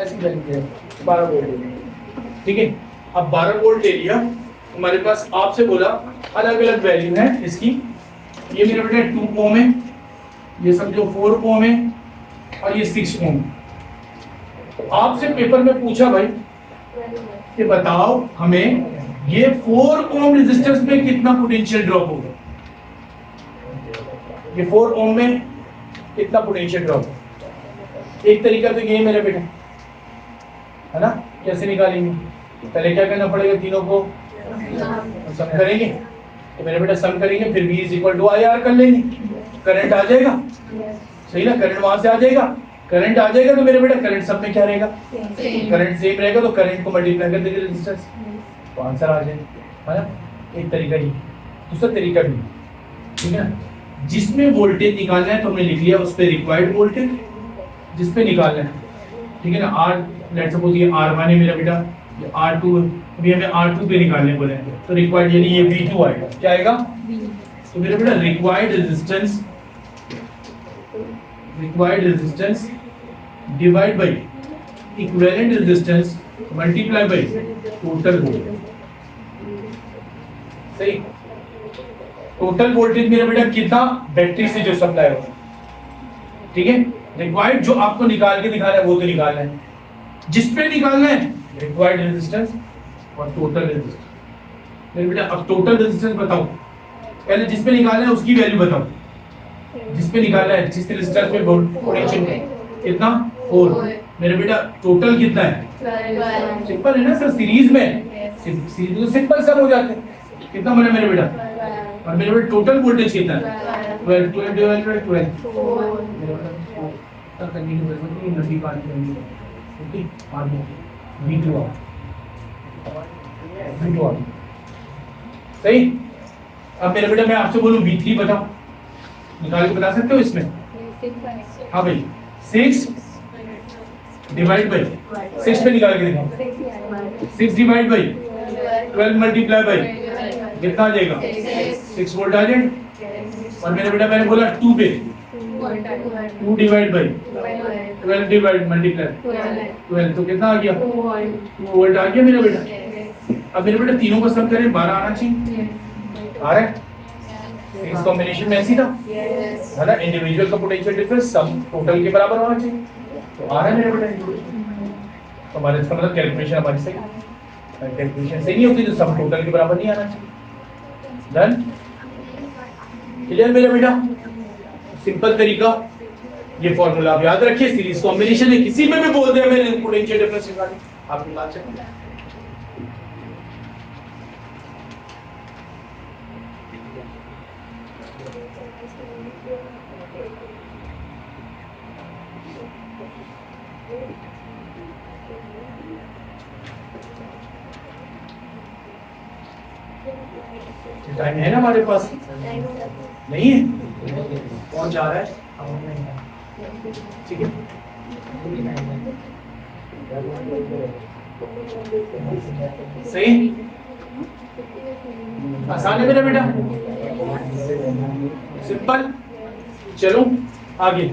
ऐसी वैल्यू है 12 वोल्ट, ठीक है। अब 12 वोल्ट ले लिया, हमारे पास आपसे बोला अलग अलग वैल्यू है इसकी। ये मेरा बेटा 2 ओम है, ये समझो 4 ओम है, और ये 6 ओम। आपसे पेपर में पूछा भाई कि बताओ हमें ये 4 ओम रेजिस्टेंस में कितना पोटेंशियल ड्रॉप होगा, ये 4 ओम में कितना पोटेंशियल ड्रॉप। एक तरीका तो ये है मेरे बेटा, है ना, कैसे निकालेंगे, पहले क्या करना पड़ेगा, तीनों को सम करेंगे। तो मेरे बेटा सम करेंगे, फिर V = IR कर लेंगे, करंट आ जाएगा, सही ना, करंट वहां से आ जाएगा, करंट आ जाएगा तो मेरे बेटा करंट सब में क्या रहेगा, करंट सेम रहेगा, तो करंट को मल्टीप्लाई कर देंगे रेजिस्टेंस, तो आंसर आ जाएगा, है ना। एक तरीका ही, दूसरा तरीका भी, ठीक है ना। जिसमें वोल्टेज निकालना है तो हमने लिख लिया उस पे रिक्वायर्ड वोल्टेज, जिस पे निकालना है, ठीक है ना। R लेट्स सपोज ये R1 है मेरा बेटा, ये R2, अभी हमें R2 पे निकालने बोले हैं, तो रिक्वायर्ड यानी ये V2 आएगा, क्या आएगा, तो मेरा बेटा required resistance divide by equivalent resistance multiply by total voltage, सही। टोटल वोल्टेज मेरा बेटा कितना, बैटरी से जो सप्लाई होगा, ठीक है। रिक्वायर्ड जो आपको निकाल के दिखाना है वो तो निकालना है, जिस पे निकालना है रिक्वायर्ड रेजिस्टेंस और टोटल रेजिस्टेंस। मेरे बेटा अब टोटल रेजिस्टेंस बताओ, पहले जिस पे निकालना है उसकी वैल्यू बताओ, जिस पे निकालना है, जिस रेजिस्टेंस पे पोटेंशियल कितना 4, मेरे बेटा टोटल कितना है सिंपल है ना सर, सीरीज में सीरीज तो सिंपल सब हो जाते हैं। कितना बना मेरे बेटा? और मेरे बेटा टोटल वोल्टेज कितना है? 12 12 डिवाइड बाय 12 मेरे बेटा तब करने की जरूरत नहीं, नदी पानी करनी है। ओके, आगे V2 सही। अब मेरे बेटा मैं आपसे बोलूं V3 बताओ, निकाल के बता सकते हो इसमें? हाँ भाई 6 डिवाइड बाई 6 पे निकाल के दिखाओ। 6 डिवाइड बाई 12 मल्टीप्लाई बाई कितना आ जाएगा? 6 वोल्ट आ जाएगा। और मेरे बेटा मैंने बोला 2 पे 2 डिवाइड बाई 12 डिवाइड मल्टीप्लाई 12 तो कितना आ गया? 2 वोल्ट आ गया मेरा बेटा। अब मेरे बेटा तीनों को सम करें 12 आना चाहिए, आ रहा है? इस कॉम्बिनेशन में ऐसी था है ना, इंडिविजुअल का पोटेंशियल डिफरेंस सम टोटल के बराबर होना चाहिए, तो आ रहा है मेरे बेटा। तो हमारे इसका मतलब कैलकुलेशन हमारी सही, कैलकुलेशन सही नहीं होती तो सम टोटल के बराबर नहीं आना चाहिए। डन, क्लियर मेरे बेटा? सिंपल तरीका, ये फॉर्मूला आप याद रखिए। सीरीज कॉम्बिनेशन है, किसी में भी बोल दे मेरे पोटेंशियल डिफरेंस निकालें, आप निकाल सकते हैं। टाइम है ना हमारे पास? नहीं है? कौन जा रहा है? ठीक है, सही, आसान है मेरा बेटा, सिंपल। चलो आगे।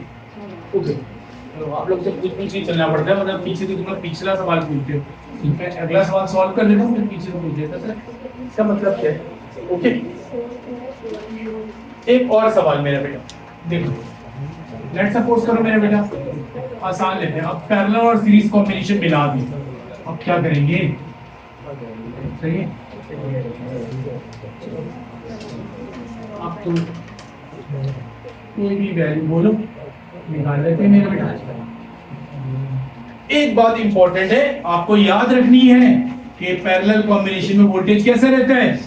ओके, तो आप लोग से कुछ ही चलना पड़ता है, मतलब पीछे से तुम लोग पिछला सवाल पूछते हो, ठीक है? अगला सवाल सॉल्व कर लेता हूँ, फिर पीछे से पूछ लेता सर, इसका मतलब क्या है? ओके, एक और सवाल मेरा बेटा, देखो, लेट्स सपोज करो मेरे बेटा, आसान लेते हैं, अब पैरेलल और सीरीज कॉम्बिनेशन मिला दी, अब क्या करेंगे? सही है, अब तो कोई भी वैल्यू बोलो, निकाल लेते हैं मेरे बेटा। एक बात इंपॉर्टेंट है, आपको याद रखनी है कि पैरेलल कॉम्बिनेशन में वोल्टेज कैसे रहता है?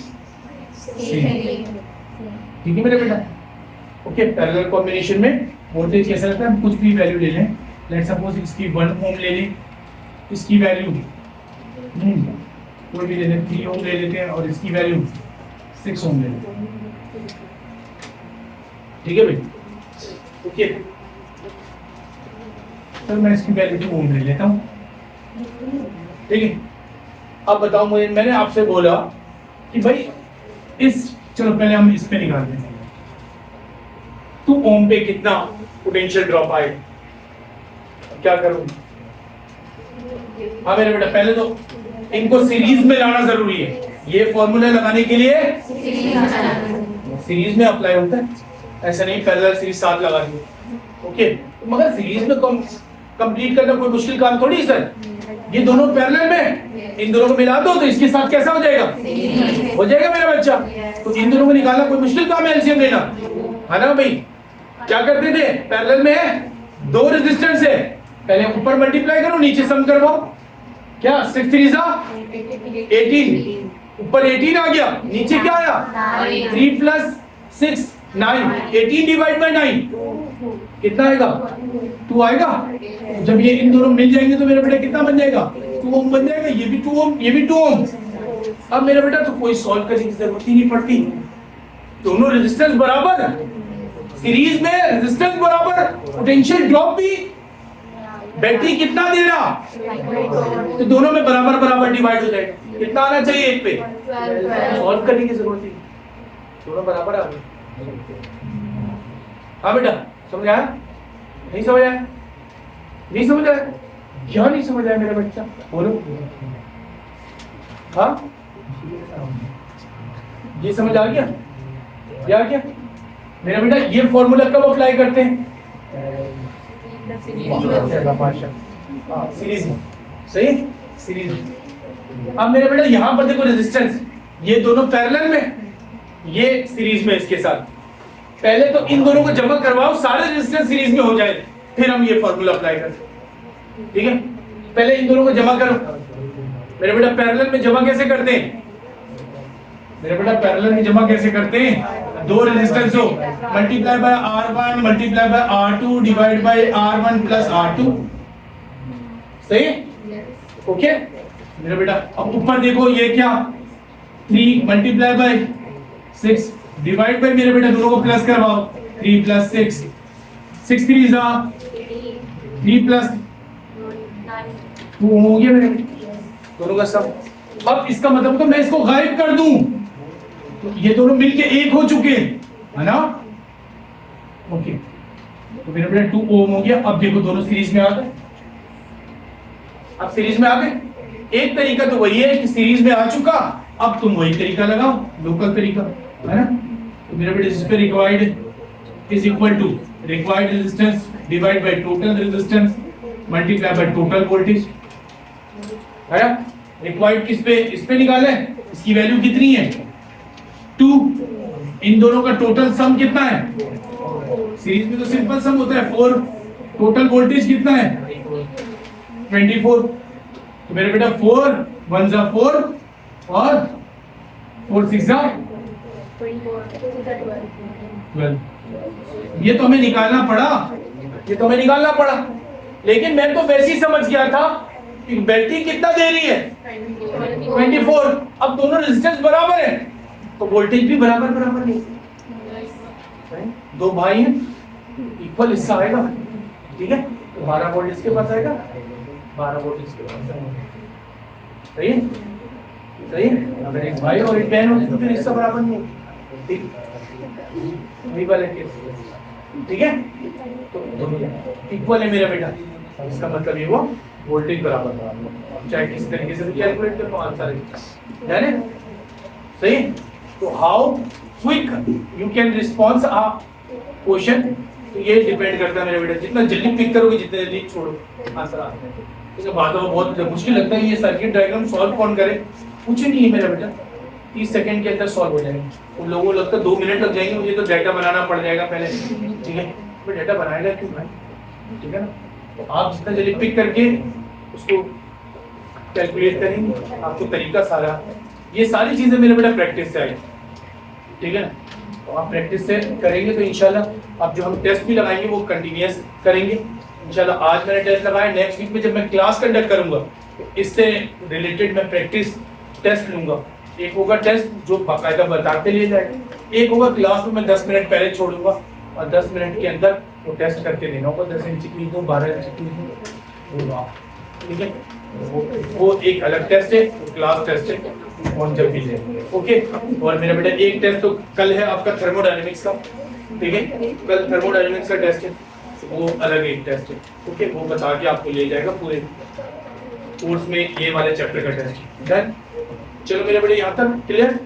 ठीक है मेरे बेटा? ओके, पैरेलल कॉम्बिनेशन में वोल्टेज कैसा रहता है? हम कुछ भी वैल्यू ले लें, लेट्स सपोज इसकी 1 ओम ले लें, इसकी वैल्यू कोई भी ले लें, 3 ओम ले लेते हैं, और इसकी वैल्यू 6 ओम ले लेते हैं। ठीक है भाई? ओके, तो मैं इसकी वैल्यू 2 ओम ले लेता हूँ। ठीक है, अब बताओ मुझे, मैंने आपसे बोला कि भाई चलो पहले हम इस पे निकालते हैं, 2 ओम पे कितना पोटेंशियल ड्रॉप आए, क्या करूं? हाँ मेरे बेटा, पहले तो इनको सीरीज में लाना जरूरी है, ये फॉर्मूला लगाने के लिए सीरीज में अप्लाई होता है, ऐसा नहीं पैरेलल सीरीज साथ लगा दी। ओके, मगर सीरीज में कंप्लीट करना कोई मुश्किल काम थोड़ी सर, ये दोनों पैरेलल में, इन दोनों को मिला दो तो इसके साथ कैसा हो जाएगा? हो जाएगा मेरा बच्चा। तो इन दोनों को निकालना कोई मुश्किल काम है एलसीएम लेना, है ना भाई? क्या करते थे, पैरेलल में है, 2 रेजिस्टेंस है, पहले ऊपर मल्टीप्लाई करो, नीचे सम करवाओ, क्या 6 3 18, ऊपर 18 आ गया, नीचे क्या आया? 3 + 6 9, 18 डिवाइड बाय 9 कितना आएगा? 2 आएगा। जब ये इन दोनों मिल जाएंगे तो मेरा बेटा कितना बन जाएगा? 2 ओम बन जाएगा, ये भी 2 ओम, ये भी 2 ओम। अब मेरा बेटा तो कोई सॉल्व करने की जरूरत ही नहीं पड़ती, दोनों रेजिस्टेंस बराबर, सीरीज में रेजिस्टेंस बराबर, पोटेंशियल ड्रॉप भी, बैटरी कितना दे रहा, तो दोनों में बराबर बराबर डिवाइड हो जाएगा। कितना आना चाहिए एक पे? सॉल्व करने की जरूरत ही, दोनों बराबर आ गए। हाँ बेटा, समझ आया? नहीं समझ आया? नहीं समझ आया? क्या नहीं समझ आया मेरा बच्चा? बोलो। हाँ, ये समझ आ गया? क्या क्या मेरा बेटा? ये फॉर्मूला कब अप्लाई करते हैं? सीरीज में, सही, सीरीज में। अब मेरा बेटा यहाँ पर देखो रेजिस्टेंस, ये दोनों पैरेलल में, ये सीरीज में इसके साथ, पहले तो इन दोनों को जमा करवाओ, सारे रेजिस्टेंस सीरीज में हो जाए, फिर हम ये फॉर्मूला अप्लाई करते हैं। ठीक है, पहले इन दोनों को जमा करो मेरे बेटा। पैरेलल में जमा कैसे करते हैं मेरे बेटा? पैरेलल में जमा कैसे करते हैं? दो रेजिस्टेंस हो, multiply by R1 multiply by R2 divide by R1 plus R2। सही? ओके मेरे बेटा। अब ऊपर देखो, ये क्या 3 मल्टीप्लाई बाय 6 डिवाइड बाय, मेरे बेटा दोनों को प्लस करवाओ, 3 प्लस 6, 6 3 जा 3 प्लस 2 हो गया मेरे दोनों का सब। अब इसका मतलब तो मैं इसको गायब कर दूं तो ये दोनों मिलके एक हो चुके है ना? ओके तो मेरे बेटा 2 ओम हो गया। अब देखो दोनों सीरीज में आ गए, अब सीरीज में आ गए। एक तरीका तो वही है कि सीरीज में आ चुका, अब तुम वही तरीका लगाओ, लोकल तरीका है ना? तो मेरे बेटा जिस पे required is equal to required resistance divide by total resistance multiply by total voltage है ना? रिक्वायर्ड किस पे? इस पे निकाले, इसकी वैल्यू कितनी है 2। इन दोनों का टोटल सम कितना है? सीरीज में तो सिंपल सम होता है 4। टोटल वोल्टेज कितना है 24। तो मेरे बेटा 4 1 जा 4 और 4 6 जा 12। ये तो हमें निकालना पड़ा, लेकिन मैं तो वैसे ही समझ गया था कि बैटरी कितना दे रही है 24। अब दोनों रेजिस्टेंस बराबर है तो वोल्टेज भी बराबर नहीं। दो भाई हैं, इक्वल हिस्सा आएगा, ठीक है? तो 12 वोल्ट इसके पास आएगा, 12 वोल्ट इसके पास आएगा। सही है? अगर एक भाई और एक बहन होती तो फिर हिस्सा बराबर नहीं होगा, ठीक? वही वाला केस, ठीक है? तो इक्वल है मेरा बेटा, इसका मतलब ये वो वोल्टेज बराबर चाहे किस तरीके से कैलकुलेट कर लो, आंसर है ना? सही? तो how quick you can response a question, तो ये डिपेंड करता है मेरे बेटा, जितना जल्दी पिक करोगे जितने जल्दी छोड़ो आंसर आता है। इसके बाद में बहुत मुश्किल लगता है ये सर्किट डायग्राम सॉल्व कौन करे, कुछ नहीं है मेरा बेटा, 30 सेकंड के अंदर सॉल्व हो जाएगा। उन लोगों को लगता है 2 मिनट लग जाएंगे, मुझे तो डाटा बनाना पड़ जाएगा पहले, ठीक है? तो डाटा बनाएगा क्यों भाई, ठीक है ना? तो आप जितना जल्दी पिक करके उसको कैलकुलेट करेंगे, आपको तरीका सारा, ये सारी चीजें मेरे बेटा प्रैक्टिस से आई, ठीक है ना? तो आप प्रैक्टिस से करेंगे तो इंशाल्लाह अब जो हम टेस्ट भी लगाएंगे वो कंटिन्यूअस करेंगे इंशाल्लाह। आज मैंने टेस्ट लगाया, नेक्स्ट वीक में जब मैं क्लास कंडक्ट करूंगा तो इससे रिलेटेड मैं प्रैक्टिस टेस्ट लूंगा। एक होगा टेस्ट जो बाकायदा बताते ले जाएगा, एक होगा क्लास में मैं 10 मिनट पहले छोड़ूंगा और 10 मिनट के अंदर वो टेस्ट करके देना होगा। 10 इंच की दो, 12 इंच की दो, ठीक है? वो एक अलग टेस्ट है, वो क्लास टेस्ट है, कौन जब भी ले, ओके? और मेरा बेटा एक टेस्ट तो कल है आपका थर्मोडायनेमिक्स का, ठीक है? कल थर्मोडायनेमिक्स का टेस्ट है, वो अलग एक टेस्ट है, ओके? वो बता के आपको ले जाएगा पूरे कोर्स में ये वाले चैप्टर का टेस्ट। डन? चलो मेरे बेटे यहाँ तक क्लियर?